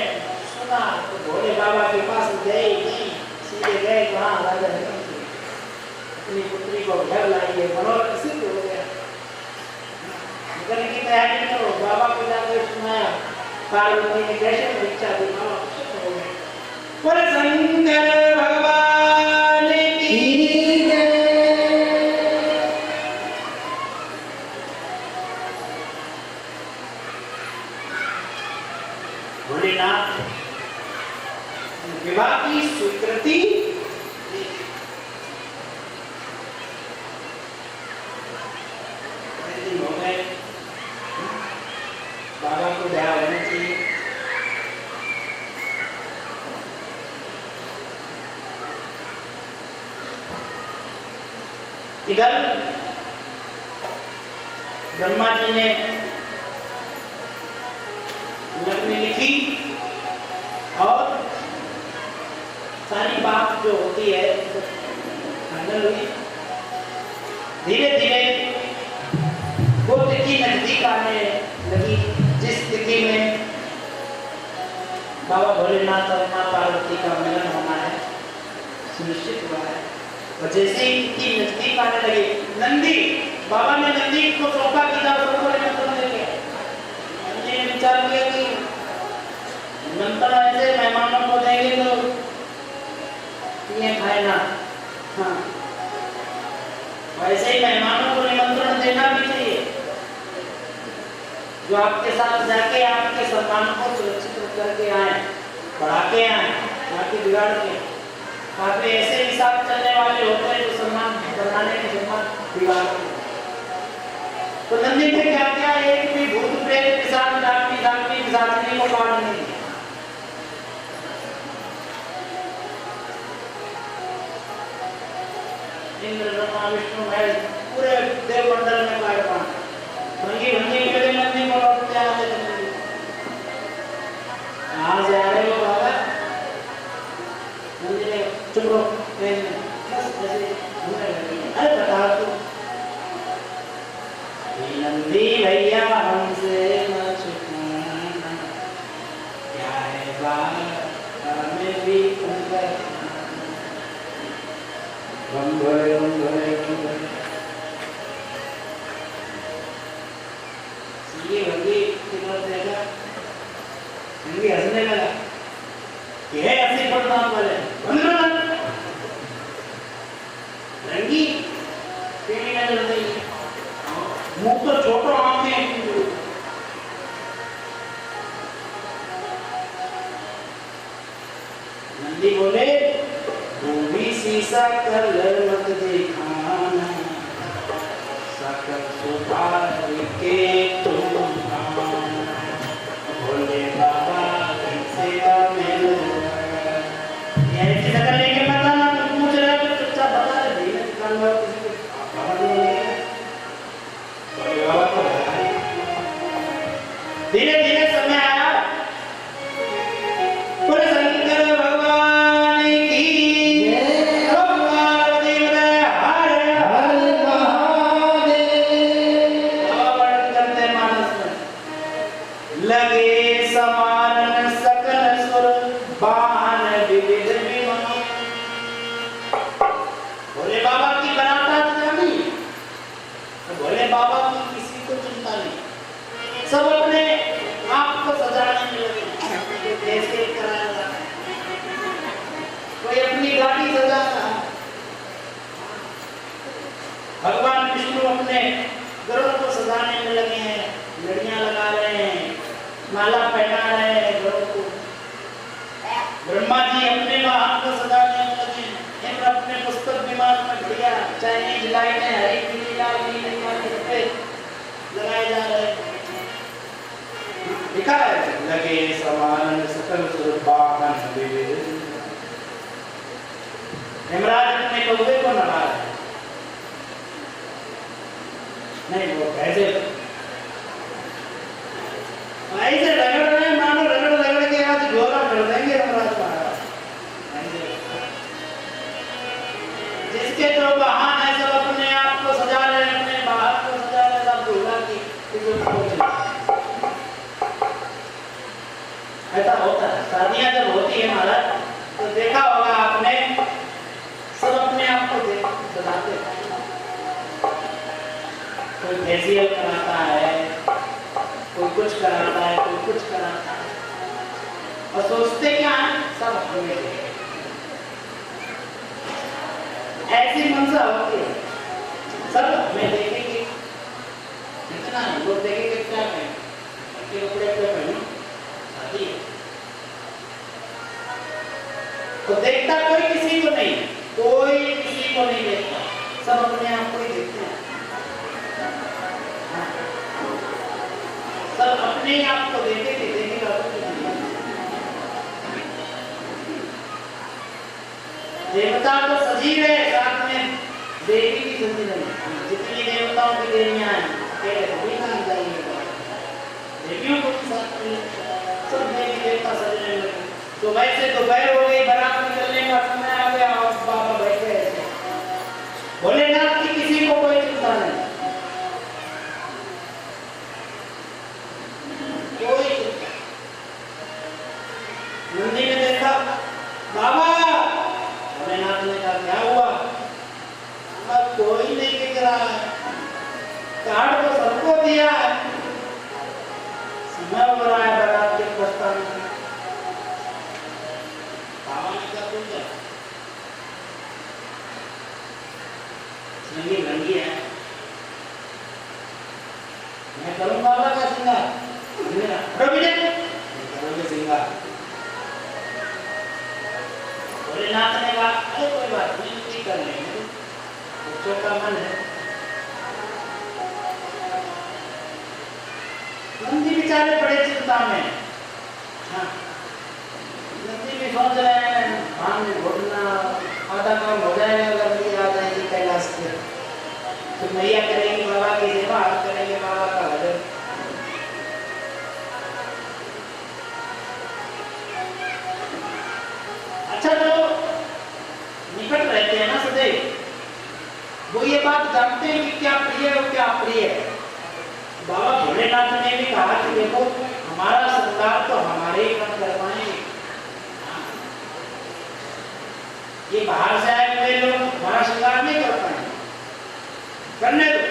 सुना तो भोले बाबा के पास गए नहीं, सीधे गए कहाँ राजा अपनी पुत्री को घर लाइए, मनोरथ सिद्ध हो गया। निकलने की तैयारी करो, बाबा को जाकर सुनाया, पार्वती ने कैसे परीक्षा दी, बाबा सिद्ध हो गए। पर शंकर भगवान की भोलेनाथ विवाह की स्वीकृति हो गए। बाबा को ब्याह होना चाहिए। इधर ब्रह्मा जी ने लग्न लिखी और सारी बात जो होती है फाइनल हुई। धीरे धीरे वो तिथि नजदीक आने लगी जिस तिथि में बाबा भोलेनाथ और मां पार्वती का मिलन होना है सुनिश्चित हुआ है। और जैसे ही तिथि नजदीक आने लगी, नंदी बाबा ने नंदी को सौंपा कि जाओ सबको निमंत्रण देंगे। नंदी ने विचार किया कि निमंत्रण ऐसे मेहमानों को देंगे तो ये खाए ना, हाँ वैसे ही मेहमानों को निमंत्रण देना भी चाहिए, जो आपके साथ जाके आपके सम्मान को सुरक्षित करके आए, बढ़ा के आए, ना कि बिगाड़ के। काफी ऐसे हिसाब चलने वाले होते हैं जो सम्मान बढ़ाने के सम्मान बिगाड़ के। तो नंदी ने क्या किया, एक भी भूत प्रेत पिशाच डाकनी डाकनी पिशाचनी को मार नहीं दिया। इंद्र ब्रह्मा विष्णु महेश पूरे देवमंडल में पायमान भंगी भंगी मेरे नंदी को लौटते आते नंदी कहाँ से आ रहे हो बाबा? नंदी ने चुप रहो, बस ऐसे घूमने लगी। अरे बता तू नंदी भैया हमसे न छुपाना, क्या है बात हमें भी अंदर बम भरे बम भरे बम भरे। ये भंगी की तरफ देखा, भंगी हंसने लगा, ये ऐसे पढ़ना वाले रंगी टीवी में चल रही है, मुंह तो छोटा आंखें नंदी बोले तू भी शीशा कलर मत दिखाना, सकल सुधार के तुम आना, भोले बाबा की सेवा में ये शकल लेके मत आना, तू पूछ रहा है तो चुपचाप बता दे, धीरे से कान में किसी को खबर नहीं है। धीरे धीरे समय आया, बोले शंकर भगवान की महादेव हर हर महादेव। वर्णन करते मानस में लगे समान सकल सुर बाण विविध विमान। भोले बाबा की बनाता नहीं, भोले बाबा की किसी को चिंता नहीं, सब अपने आप को सजाने में लगे। कैसे कराया जाता है, कोई अपनी गाड़ी सजा रहा है, भगवान विष्णु अपने गरुड़ को सजाने में लगे हैं, लड़ियां लगा रहे हैं, माला पहना रहे हैं गरुड़ को। ब्रह्मा जी अपने वाहन को सजाने में लगे हैं, इंद्र अपने पुष्पक विमान में बढ़िया चाइनीज लाइटें हरी पीली लाल नीली लगाए जा रहे हैं। लिखा है लगे समान सकल सुर बाण विविध। हेमराज अपने कौवे को नवा रहे हैं, नहीं वो कैसे ऐसे रगड़ रहे हैं, मानो रगड़ के आज घोड़ा कर देंगे हेमराज महाराज। जिसके जो वाहन है सब अपने आप को सजा रहे हैं, अपने बाहर को सजा रहे हैं, सब दूल्हा की ऐसा होता है। शादियां जब होती है महाराज तो देखा होगा आपने, सब अपने आप को सजाते हैं, कोई फेशियल कराता है, कोई कुछ कराता है, कोई कुछ कराता है, और सोचते क्या है सब हमें ऐसी मनसा होती है, सब हमें देखेंगे, इतना लोग देखेंगे क्या कहें, के कपड़े पे पहनो शादी है, तो देखता कोई किसी को नहीं, कोई किसी को नहीं देखता, सब अपने आप को ही देखते हैं, सब अपने आप को देखेंगे, देखेगा देवता तो सजीव है, साथ में देवी भी सजीव है। जितनी देवताओं की देवियां हैं पहले तो भी ना जाइएगा, देवियों को भी साथ में सब देवी देवता सजने लगे। तो वैसे दोपहर हो गई, बारात निकलने का समय आ गया और बाबा बैठे ऐसे, भोलेनाथ की किसी को कोई चिंता नहीं, कोई चिंता। नंदी ने देखा बाबा, भोलेनाथ ने कहा क्या हुआ? अब कोई नहीं दिख रहा है, कार्ड तो सबको दिया है, समय हो रहा है बारात के प्रस्थान में। बाबा ने कहा तुम क्या नंगी नंगी है, मैं करूं बाबा का श्रृंगार, करोगे श्रृंगार? भोलेनाथ ने कहा अरे कोई बात नहीं कर लेंगे, बच्चों का मन है। नंदी बेचारे बड़े चिंता में। हाँ, नंदी भी सोच रहे हैं भान में घुटना आधा काम हो जाएगा अगर नहीं आ जाएगी कैलाश से, तो मैया करेंगे बाबा की सेवा, आप करेंगे बाबा का भजन। अच्छा, जो निकट रहते हैं ना सदैव, वो ये बात जानते हैं कि क्या प्रिय है और क्या अप्रिय है। बाबा भोलेनाथ ने भी कहा कि देखो हमारा श्रृंगार तो हमारे ही काम करवाएंगे, ये बाहर से आए हुए लोग हमारा श्रृंगार नहीं कर पाएंगे, करने दो।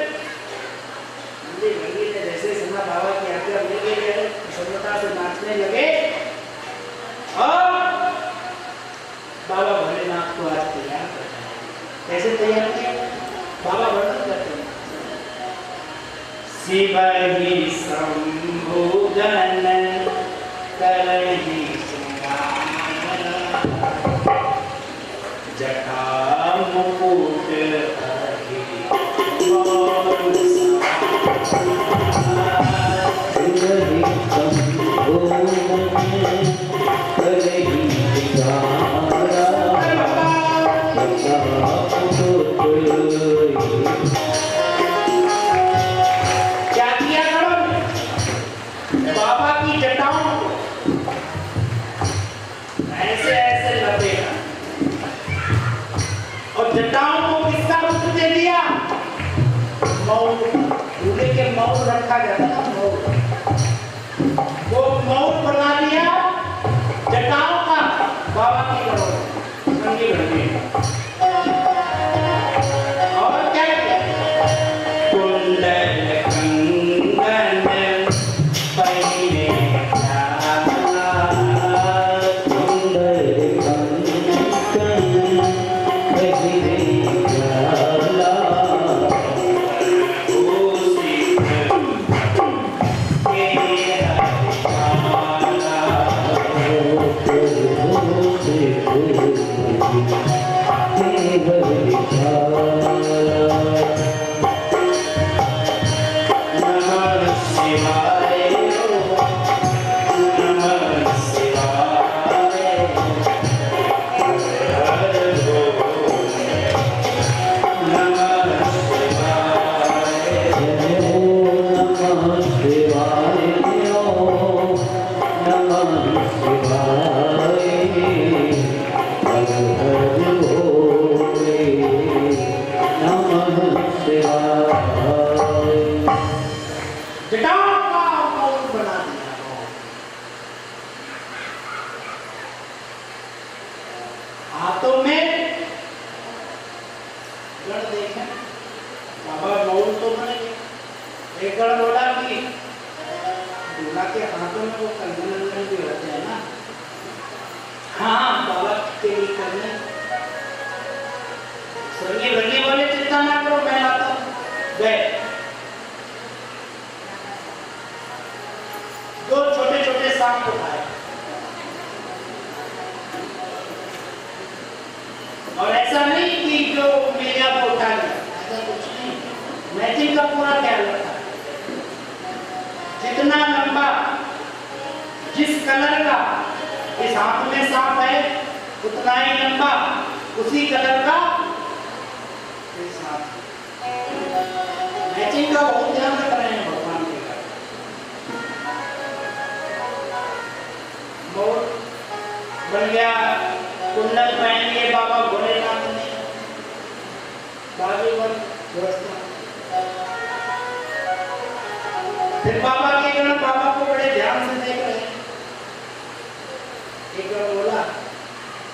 नंदी भंगी ने जैसे सुना बाबा की आज्ञा मिल गई है, प्रसन्नता से नाचने लगे और बाबा भोलेनाथ को आज तैयार कर रहे हैं। कैसे तैयार किया बाबा वर्णन करते हैं। शिव ही शंभु गणन करहि श्रृंगार, जटा मुकुट हरि मौन क्या किया करो बाबा की जटाओं को ऐसे ऐसे लपेटा और जटाओं को किसका रूप दे दिया? मौन। दूल्हे के मौन रखा गया था ना, मौन, वो मौन बना दिया जटाओं का बाबा की नंगी भंगी। और क्या किया? कुंडल कंगन पहिरे जाला, कुंडल कंगन पहिरे जाला, हाथों में गण देखे बाबा मौन तो बनेंगे। एक गण बोला कि दूल्हा के हाथों में वो कंगन अंगन भी होते हैं ना, हाँ बाबा के लिए करने। स्वर्गीय भंगी बोले चिंता ना करो मैं लाता हूँ। गए दो छोटे छोटे सांप उठाए और ऐसा नहीं कि जो मिल गया वो उठा लिया, ऐसा कुछ नहीं, मैचिंग का पूरा ख्याल रखा। जितना लंबा जिस कलर का इस हाथ में सांप है उतना ही लंबा उसी कलर का सांप। मैचिंग का बहुत ध्यान रख रहे हैं भगवान के घर। मोर बन गया, कुंडल पहन लिए बाबा भोलेनाथ ने, बाजू पर व्यवस्था। फिर बाबा के गण बाबा को बड़े ध्यान से देख रहे हैं। एक गण बोला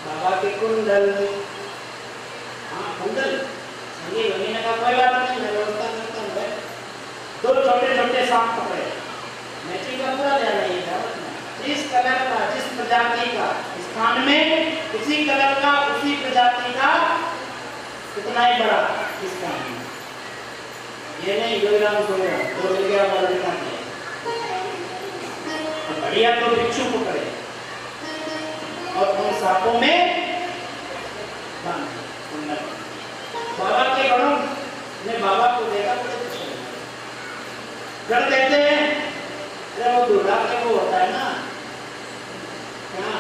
बाबा के कुंडल, हाँ कुंडल, संगी भंगी ने कहा कोई बात नहीं मैं व्यवस्था करता हूँ। दो छोटे छोटे सांप पकड़े, मैचिंग का पूरा ध्यान नहीं था। जिस कलर का जिस प्रजाति का स्थान में उसी कलर का उसी प्रजाति का कितना ही बड़ा स्थान में, ये नहीं योगराम सोया दो जगह वाला दिखा दिया। बढ़िया तो भिक्षु पकड़े और उन सांपों में बांध कुंडल। बाबा के गणों ने बाबा को देखा, बड़े खुश हुए। गण कहते हैं के वो होता है ना क्या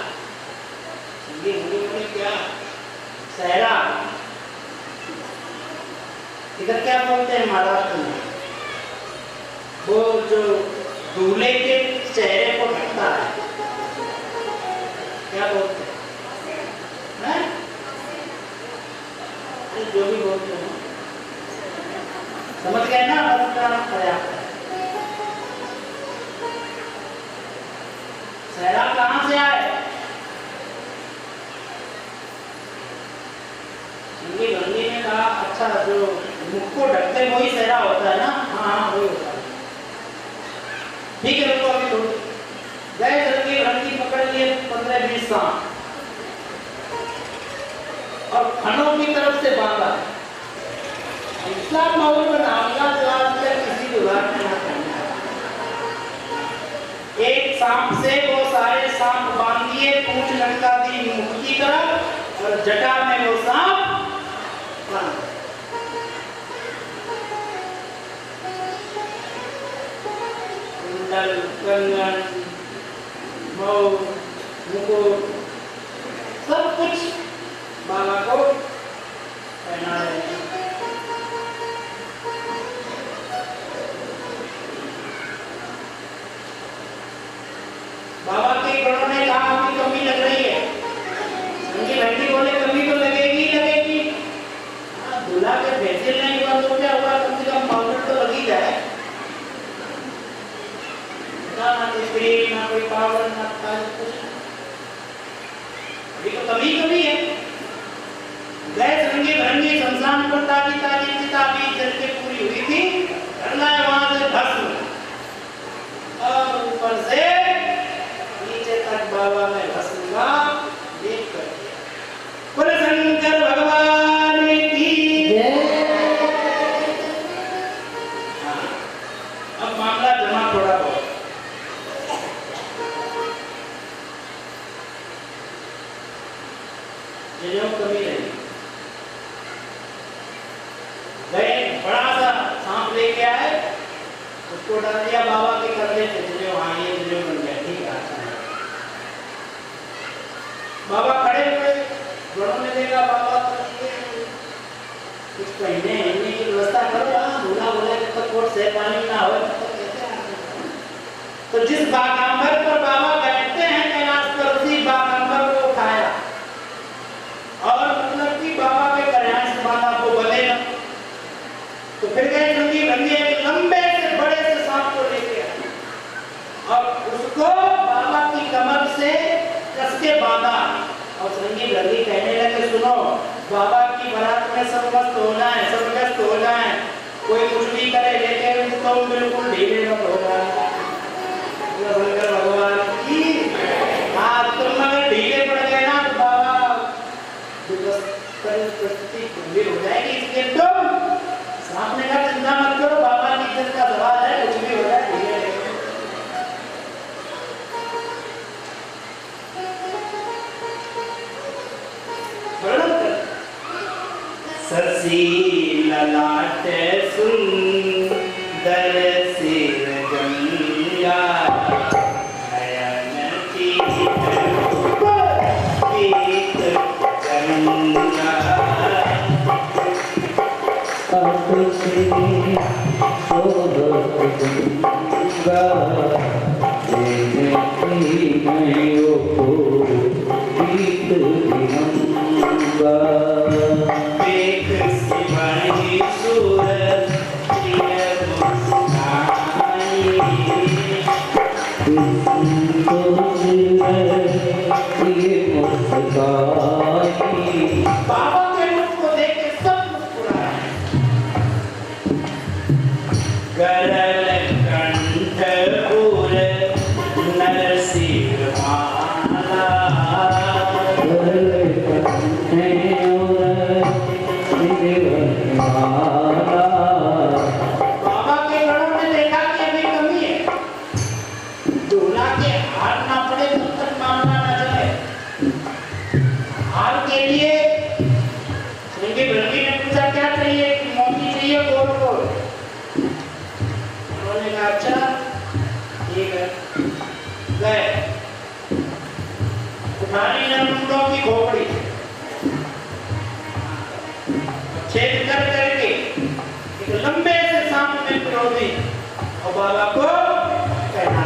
हिंदी में क्या सहरा, इधर क्या बोलते हैं महाराष्ट्र में, वो जो दूल्हे के चेहरे को ढकता है, क्या बोलते हैं? जो भी बोलते हैं समझ गए ना, बस का पर्याप्त है। सहरा कहाँ से आए? गंगी ने कहा अच्छा जो मुख को ढकते वही सहरा होता है ना? हाँ वही होता है। ठीक है रुको अभी थोड़ी गए जल्दी रंगी पकड़ लिए 15-20 सांप और खनों की तरफ से बांधा। इस्लाम माहौल का नामला जवाब से किसी विभाग में ना करना। एक सांप से वो सारे सांप बांध दिए, पूंछ लटका दी मुख की तरफ और जटा में वो सांप बांध। कुंडल, कंगन, मऊ, मुकुट सब कुछ बाबा को पहना रहे हैं। बाबा के गणों ने कहा हमें कमी लग रही है। संगी बहनी बोले कमी तो लगेगी लगेगी। दूल्हा के फेसियल नहीं हुआ तो क्या हुआ, कम से कम पाउडर तो लग ही जाए। ना कोई क्रीम, ना कोई पाउडर, ना कुछ। अभी तो कमी है। गए संगी बहनी शमशान पर ताजी ताजी किताबी जल के पूरी हुई थी, करना है वहां से भस्म और ऊपर से नीचे तक बाबा में भस्म का लेप कर दिया। बोले शंकर भगवान की जय। अब मामला जमा थोड़ा बहुत जो कमी रही। गए बड़ा सा सांप लेके आए, उसको डाल दिया बाबा के कंधे पे, जो हाँ ये जो बन गया ठीक है। बाबा खड़े हुए, बड़ों ने देखा बाबा कुछ पहने हिलने की व्यवस्था करो, भूला भूला जब तक कोट से पानी ना हो तब तक कैसे। तो जिस बागांबर पर बाबा बैठते हैं कैलाश पर, उसी बागांबर को उठाया और मतलब कि बाबा के कल्याण से बाबा को बनेगा। तो फिर गए नंदी बंदी एक लंबे से बड़े से सांप को लेके आए और उसको बाबा की कमर से कस के बांधा और संगी बंदी कहने लगे सुनो, बाबा की बारात में सब मस्त हो जाए, सब व्यस्त हो जाए, कोई कुछ भी करे लेकिन तुम बिल्कुल ढीले मत हो जाए। शंकर भगवान की हाँ, तुम अगर ढीले पड़ गए ना तो बाबा परिस्थिति गंभीर हो जाएगी, इसलिए तुम सांप ने कहा चिंता मत करो, बाबा की इज्जत का सवाल है, कुछ भी हो जाए ठीक है। ससी ललाट सुंदर सिर गंगा नयन तीत गंगा बाबा के मुख को देख के सब मुस्कुराए। गरल कंठपुर नरसिंह माला, गरल कंठपुर माला। बाबा के गणों ने देखा कि अभी कमी है, दूल्हा के हाथ ना पड़े तब तक मामला ना चले। हाल के लिए उनकी बहनी ने पूछा क्या चाहिए, मोती चाहिए गोल गोल। उठानी न मुंडों की खोपड़ी, छेद कर करके एक लंबे से सांप में पिरोती और बाबा को पहना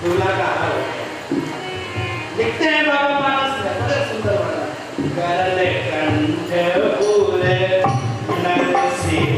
दूल्हा का हार हो गया। लिखते हैं बाबा मानस में, बड़े सुंदर वर्णन करले कंठ पूरे नरसिंह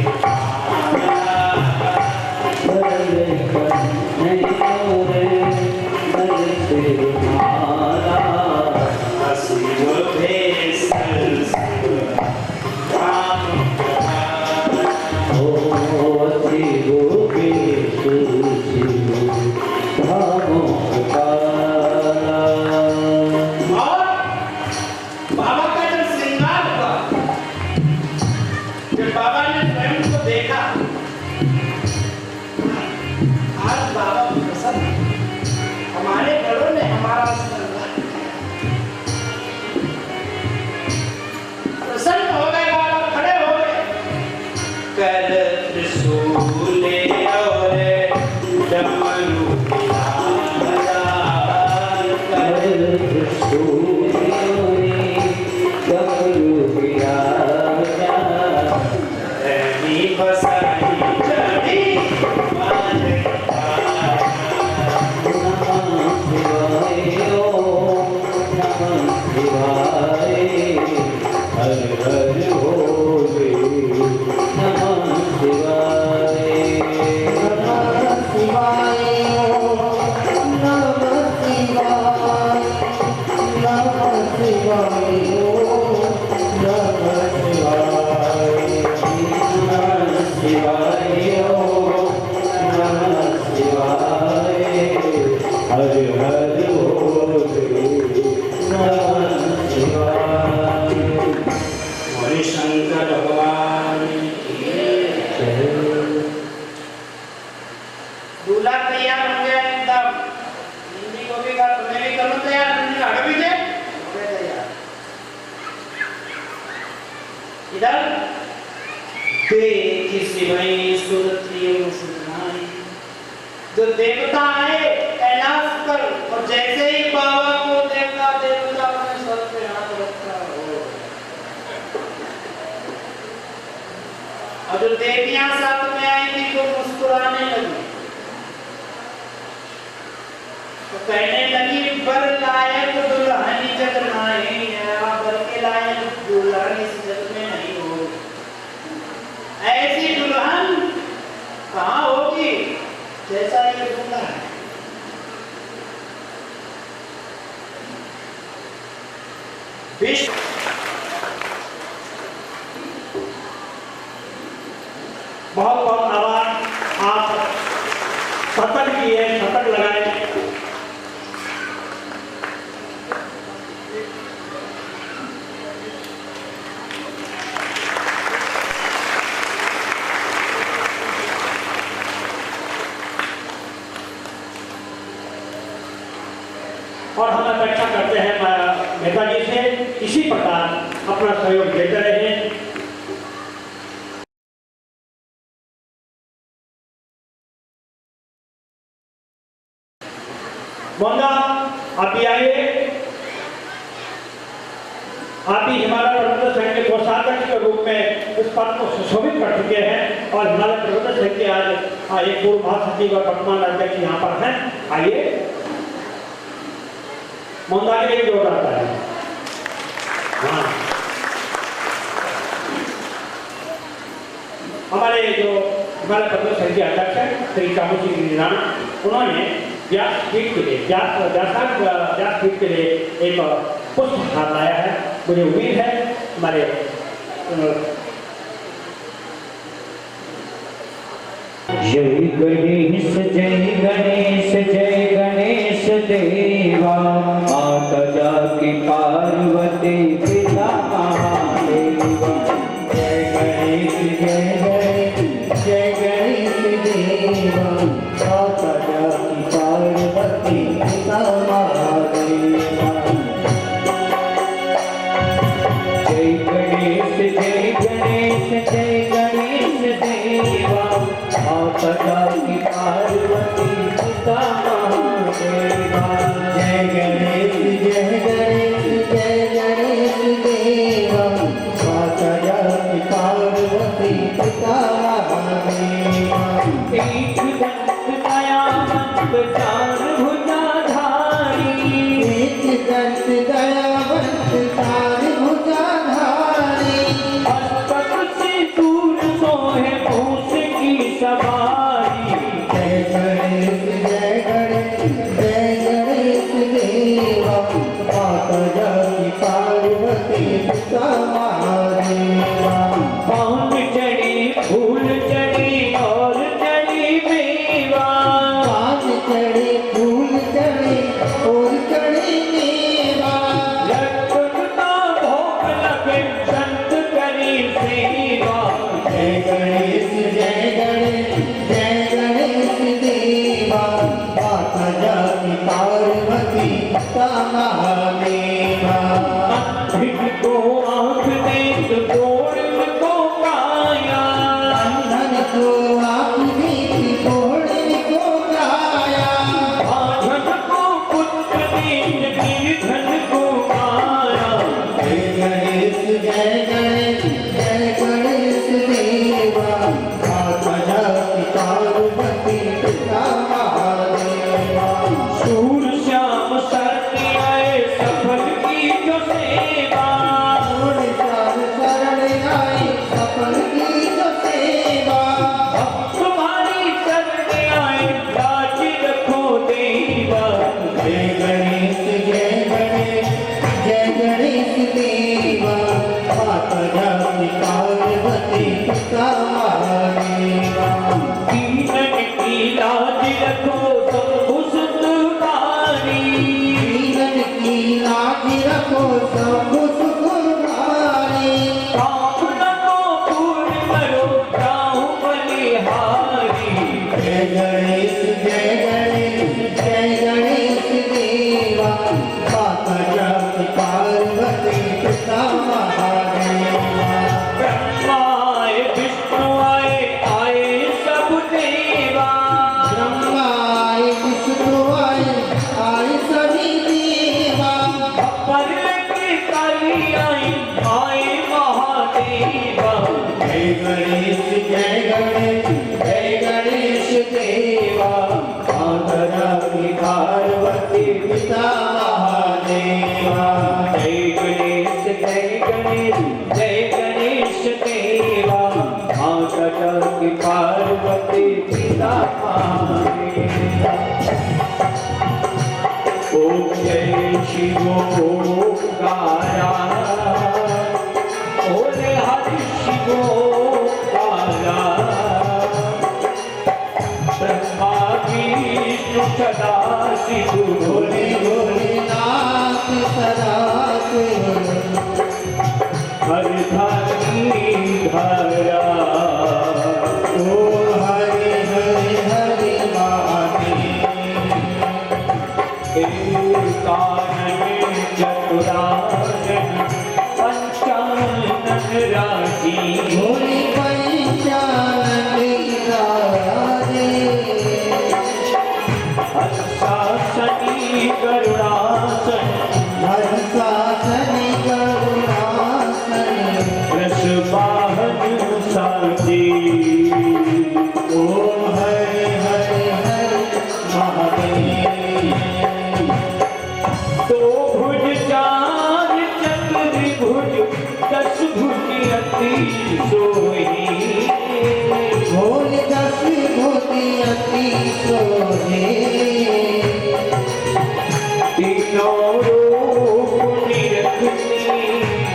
जो देवता आए कैलाश पर और जैसे ही बाबा को देखा देवता अपने सर पे हाथ रखा और जो देवियां साथ में आई थी तो मुस्कुराने लगी, तो कहने लगी बर लायक दुल्हन जग नहीं है, बर के लायक दुल्हन इस जग में नहीं हो, ऐसी दुल्हन कहाँ होगी जैसा ये दूल्हा है। विश्व बहुत बहुत आभार, आप शपथ किए, शपथ लगाए। और हम अपेक्षा करते हैं नेताजी से इसी प्रकार अपना सहयोग देते रहे। मोहनदा आप भी आइए, आप ही हिमालय पर्वत संघ के कोषाध्यक्ष के रूप में इस पद को सुशोभित कर चुके हैं और हिमालय पर्वत संघ के आज एक पूर्व महासचिव और वर्तमान अध्यक्ष यहाँ पर हैं। आइए मोहनदा के लिए जोर आता है। हाँ, हमारे जो हिमालय पर्वत संघ के अध्यक्ष हैं श्री कामू सिंह राणा, उन्होंने व्यासपीठ के लिए व्यासपीठ के लिए एक पुष्प हाथ लाया है। मुझे उम्मीद है हमारे जय गणेश जय गणेश देवा, माता जाकी पार्वती पिता महादेवा। जय गणेश देवा, माता जाकी पार्वती पिता महादेवा। जय गणेश देवा, माता जाकी पार्वती पिता महादेवा। जय गणेश एक दंत दयावंत चार भुजाधारी, एक दंत दयावंत चार भुजाधारी, हस्तक से दूर सोहे मूस की सवारी। जय गणेश जय गणेश जय गणेश देवा, माता जाकी पार्वती पिता महादेवा। पान चढ़ी फूल चढ़ी और चढ़ी मेवा, पान चढ़े फूल चढ़े और चढ़े मेवा, लटकता भोग लगे संत करी सेवा। जय गणेश जय गणेश जय गणेश देवा, माता जाकी पार्वती पिता महादेवा। अंधिक को आँख दे तो गोड़ को काया, अंधन को आँख दी घोड़े को गाया, बाझन को पुत्र दीन गिरधन को माया। जय गणेश जय गणेश जय गणेश देवा, माता जाकी पार्वती पिता महादेवा। सूर श्याम शरण आए सफल की जो सेवा, सूर श्याम शरण आए सफल की जो सेवा, अब तुम्हारी शरण आए लाज रखो देवा। जय गणेश देवा, माता जाकी पार्वती पिता महादेवा। दीनन की लाज रखो शंभु सुतधारी, जीवन की लाज रखो शंभु सुखधारी, पाप नको पूर्ण करो जाऊं बलिहारी। जय गणेश देवा, माता जाकी पार्वती पिता महादेवा। ब्रह्मा आए विष्णु आए आए सब देवा, ब्रह्मा आए विष्णु आए आए सभी देवा, पर के काली आई आए महादेवा। जय गणेश देवा, माता जाकी पार्वती पिता महादेवा। जय गणेश जय गणेश जय गणेश देवा, माता जाकी पार्वती पिता महादेवा। ओम जय शिवोंकारा, बोले हरि शिवोंकारा, ब्रह्मा विष्णु सदा शिव भोले भोलेनाथ सदा शिव, हर धनी धरा। ओम हरे हरे हरे महादेव। एकानन चतुरानन पंचानन राजी, भोले पंचानन राजे, हंसासनी करुणासन, हंसासनि करुणासनि, रसवाहन साजी। ओम हरे हरे हरे महादेव। दो भुज चार चतुर्भुज दस भुज अति सोही, भोले दस भोले अति सोहे, तीनों रूप निरखती,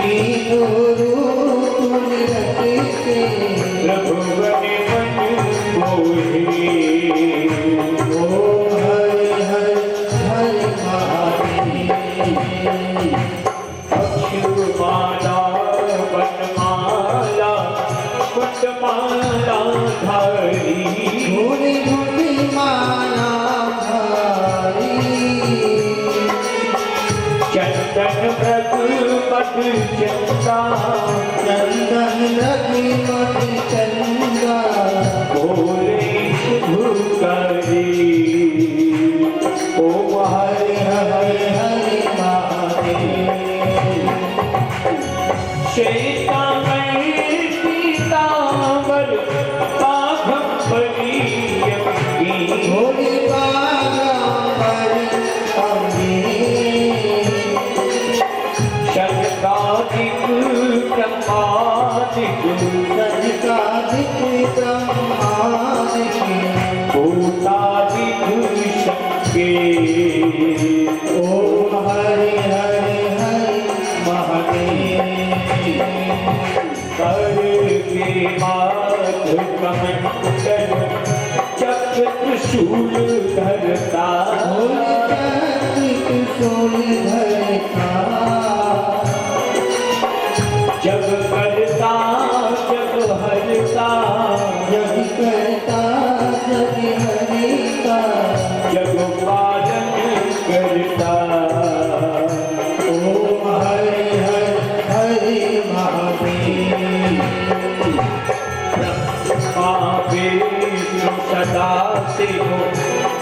तीनों रूप निरखते, प्रभुवन मन मोहे। ओम हरे हरे हरे महादेव। अक्षुमाला वनमाला कुटमाला धारी, भोले भोले माला भारी, चंदन मृग मध चंदा, चंदन लगे मणि चंदा, बोले शुभ करी। ओम हरे हरे हरे महादेव। श्वेतांबर पीतांबर पाक त्रिशूल धरता त्रिशूल धरता जग करता जग हरता जग करता जग हरता जग पालन करता ओम हरे हरे हरे महादेव विष्णु सदा शिव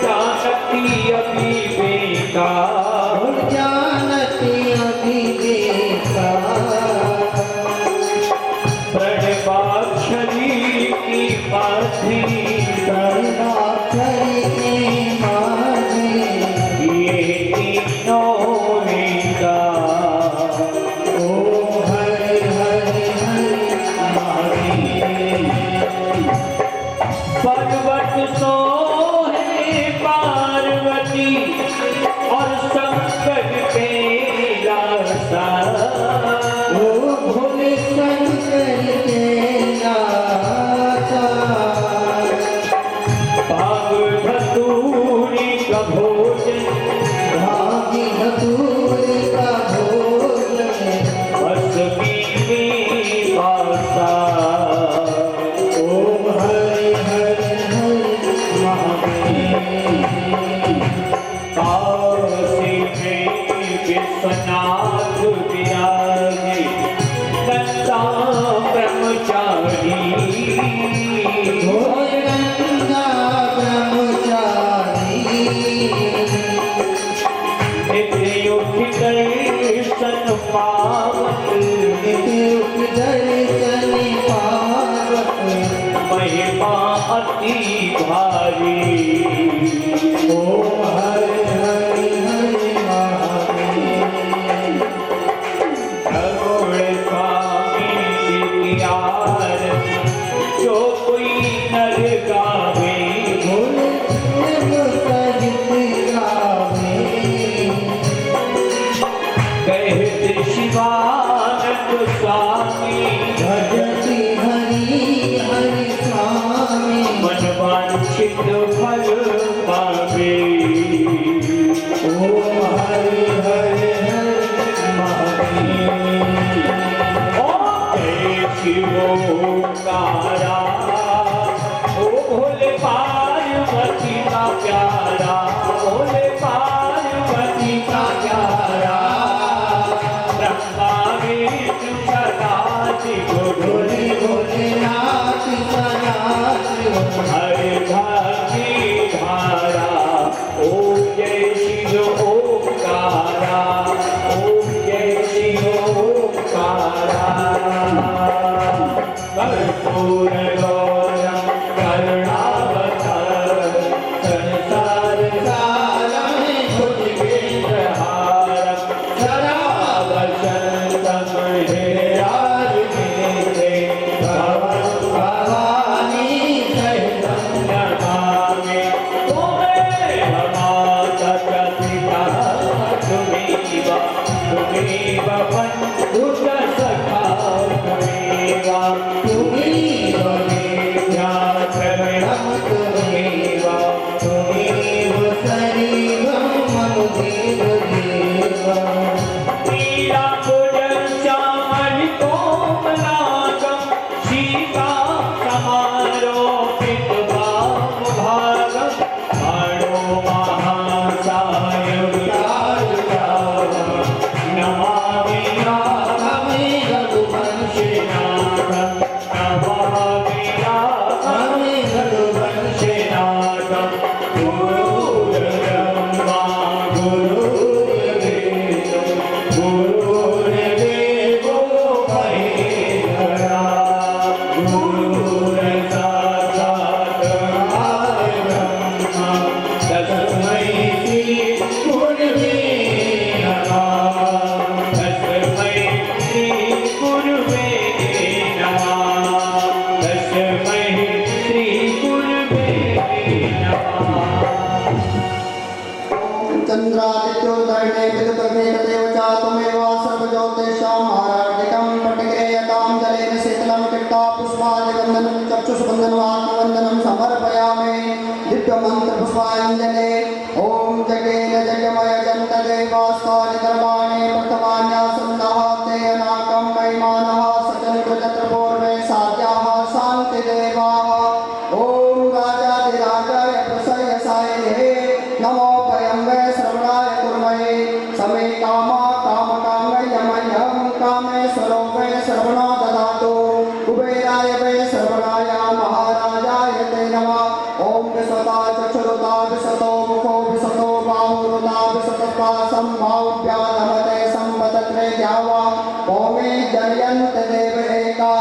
जानती अभिवेका जानती अभिवेका प्रणवाक्षरी की पाथी सर्वाक्षरी के माझे ये तीनों वेदा ओम हरे हरे हरे महादेव पर्वत सोहे पार्वती और शंकर के लासा ओ भोले शंकर के नाथा भाग धतूरी का भोजन भागी धतूर का भोजन बस की पासा ओम हरे हरे हरे महादेव काशी में विश्वनाथ विराजे दत्ता ब्रह्मचारी भोजनंदा ब्रह्मचारी नित्य उठ दर्शन पावत दर्शन पावत महिमा अति भारी ओम हरे हरे हरे महादेव खगोल स्वामी की आरती जो कोई नर गावे भोले सहित गावे कहते शिवानंद स्वामी भजति हरि हरि स्वामी मन वांछित फल पावे ओम हरे हरे हरे महादेव शिवोकारा ओ भोले पार्वती का प्यारा भोले पार्वती का प्यारा ब्रह्मा विष्णु सदा शिव भोले भोलेनाथ सनातन हरे भागी धारा ओम जय शिव ओंकारा ओम जय शिव ओंकारा कर्पूर गौरम करुणावतार संसार सारम भुजगेन्द्रहारम सदा वसंतम हृदयारविन्दे भवं भवानी सहितं नमामि त्वमेव माता च पिता त्वमेव बन्धुश्च सखा त्वमेव तुम्हें ज्ञात्रमेव त्वमेव त्वमेव शरीरं मम देव देव नीलाम्बुजं श्यामलिकोमलाकं सीता समारोपितवामभागं बाणो महासायकायुधावं नमामि हमें रघुवंशनाथं नमामि हमें रघुवंशनाथं गुरुर्ब्रह्मा गुरुर्विष्णु गुरुर्देवो महेश्वरा गुरुर्साक्षात् परब्रह्म तस्मै श्री गुरवे नमः तस्मै श्री गुरवे नमः तस्मै श्री गुरवे नमः चन्द्रादित्योदर्णे विदुप्रभेददेव च त्वमेव सर्वज्योतिषां आराधिकं पटिक्रियतां जलेन शीतलं कीर्ता पुष्पादिवन्दनं चक्षुष्वन्दनम् आत्मवन्दनं समर्पयामि दिव्य मंत्र पुष्पांजलि ओम जगेन जगमय जंत देवास्तानि कर्माणि प्रथमान्यासन्नः ते अनाकं महिमानः सचन कृतत्र पूर्वे साध्याः शान्ति देवाः ओम राजाधिराजाय प्रसयसाय नमो पयंवे श्रवणाय कुर्महे समे कामा काम कामे यमयं कामे स्वरूपे श्रवणो ददातु कुबेराय वे श्रवणाय महाराजाय ते नमः ओम विश्वता चक्षुरुता विशतो मुखो विशतो बाहुरुता विशतस्पासं बाहुभ्याधमते संवदत्रे द्यावा ओमे जनयन्त देव एका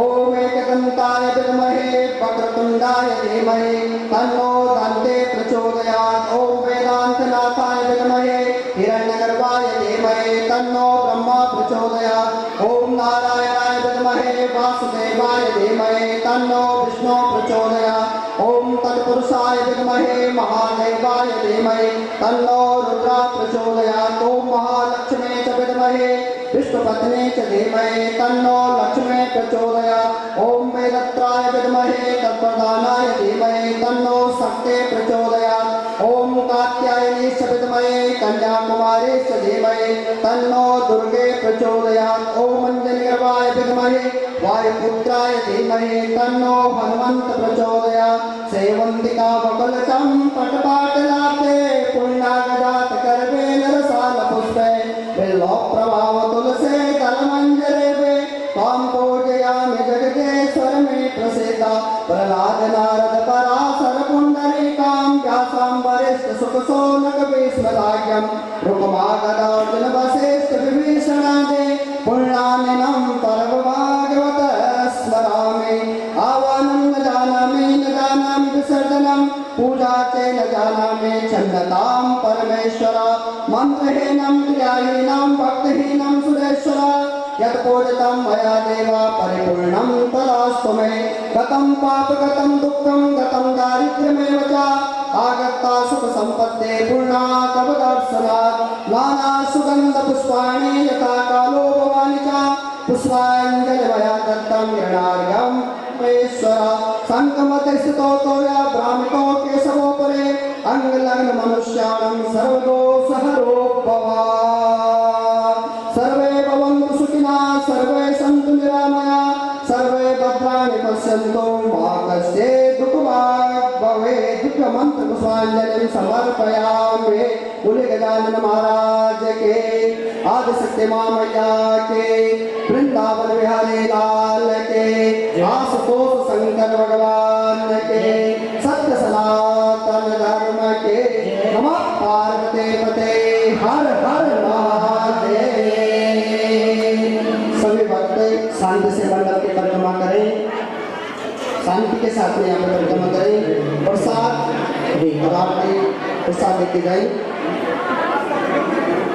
ओम एकदन्ताय विद्महे वक्रतुण्डाय धीमहि तन्नो दन्ते प्रचोदयात् ओम वेदान्तनाथाय विद्महे हिरण्यगर्भाय धीमहि तन्नो ब्रह्मा प्रचोदयात् ओम नारायणाय विद्महे वासुदेवाय धीमहि तन्नो विष्णु प्रचोदयात् ओम तत्पुरुषाय विद्महे महादेवाय धीमहि तन्नो रुद्रा प्रचोदयात् ओम महालक्ष्मी च विद्महे विष्णुपत्नी च धीमहि तन्नो लक्ष्मी प्रचोदयात् ओम वेदत्राय विद्महे तत्प्रधानाय धीमहि तन्नो शक्ति प्रचोदयात् ओम कात्यायनी च विद्महे कन्याकुमारी च धीमहि तन्नो दुर्गे प्रचोदयात् ओम अंजनीर्वाय विद्महे वायुपुत्राय धीमहि तन्नो हनुमंत प्रचोदयात् सेवंतिका वकुलचं पटपाटलाते पुण्यागजात करवे नरसाल पुष्पे बिल्वप्रभाव तुलसे दलमंजरे वे त्वां पूजयामि जगदेश्वर मे प्रसीदा प्रहलाद नारद पराशर पुंडरीकां व्यासां वरिष्ठ सुख शौनक भीष्मदाज्ञं रुक्मागदार्जुन वसिष्ठ विभीषणादे पुण्यानिनं परमभागवत स्मरामि आवाहनं न जानामि विसर्जनं पूजा च न जानामि छन्दतां परमेश्वर मन्त्रहीनं क्रियाहीनं भक्तिहीनं सुरेश्वर यत् पूजितं मया देव परिपूर्णं तदास्तु मे गतं पापगतं दुःखं गतं दारिद्र्यमेव च आगता सुख संपत्ते पूर्णा तव दर्शनात् नाना सुगंध पुष्पाणि यथा कालो भवानि च पुष्पाञ्जलि मया दत्तं यणार्घ्यं ईश्वर संगमते स्थितो तोया ब्राह्मणो केशवोपरे अंगलग्न मनुष्याणं सर्वदोषहरो भवा सर्वे भवन्तु सुखिनः सर्वे सन्तु निरामयाः सर्वे भद्राणि पश्यन्तु मा कश्चित् दुःखभाग् भवेत् दिव्य मंत्र पुष्पांजलि समर्पयामि बोले गजानन महाराज के आदि शक्ति मां मैया के वृंदावन बिहारी लाल के आशुतोष शंकर भगवान के सत्य सनातन धर्म के नमः पार्वती पते हर हर महादेव। सभी भक्त शांति से मंडप की परिक्रमा करें, शांति के साथ में यहाँ पर परिक्रमा करें। प्रसाद प्रसाद देती जाए।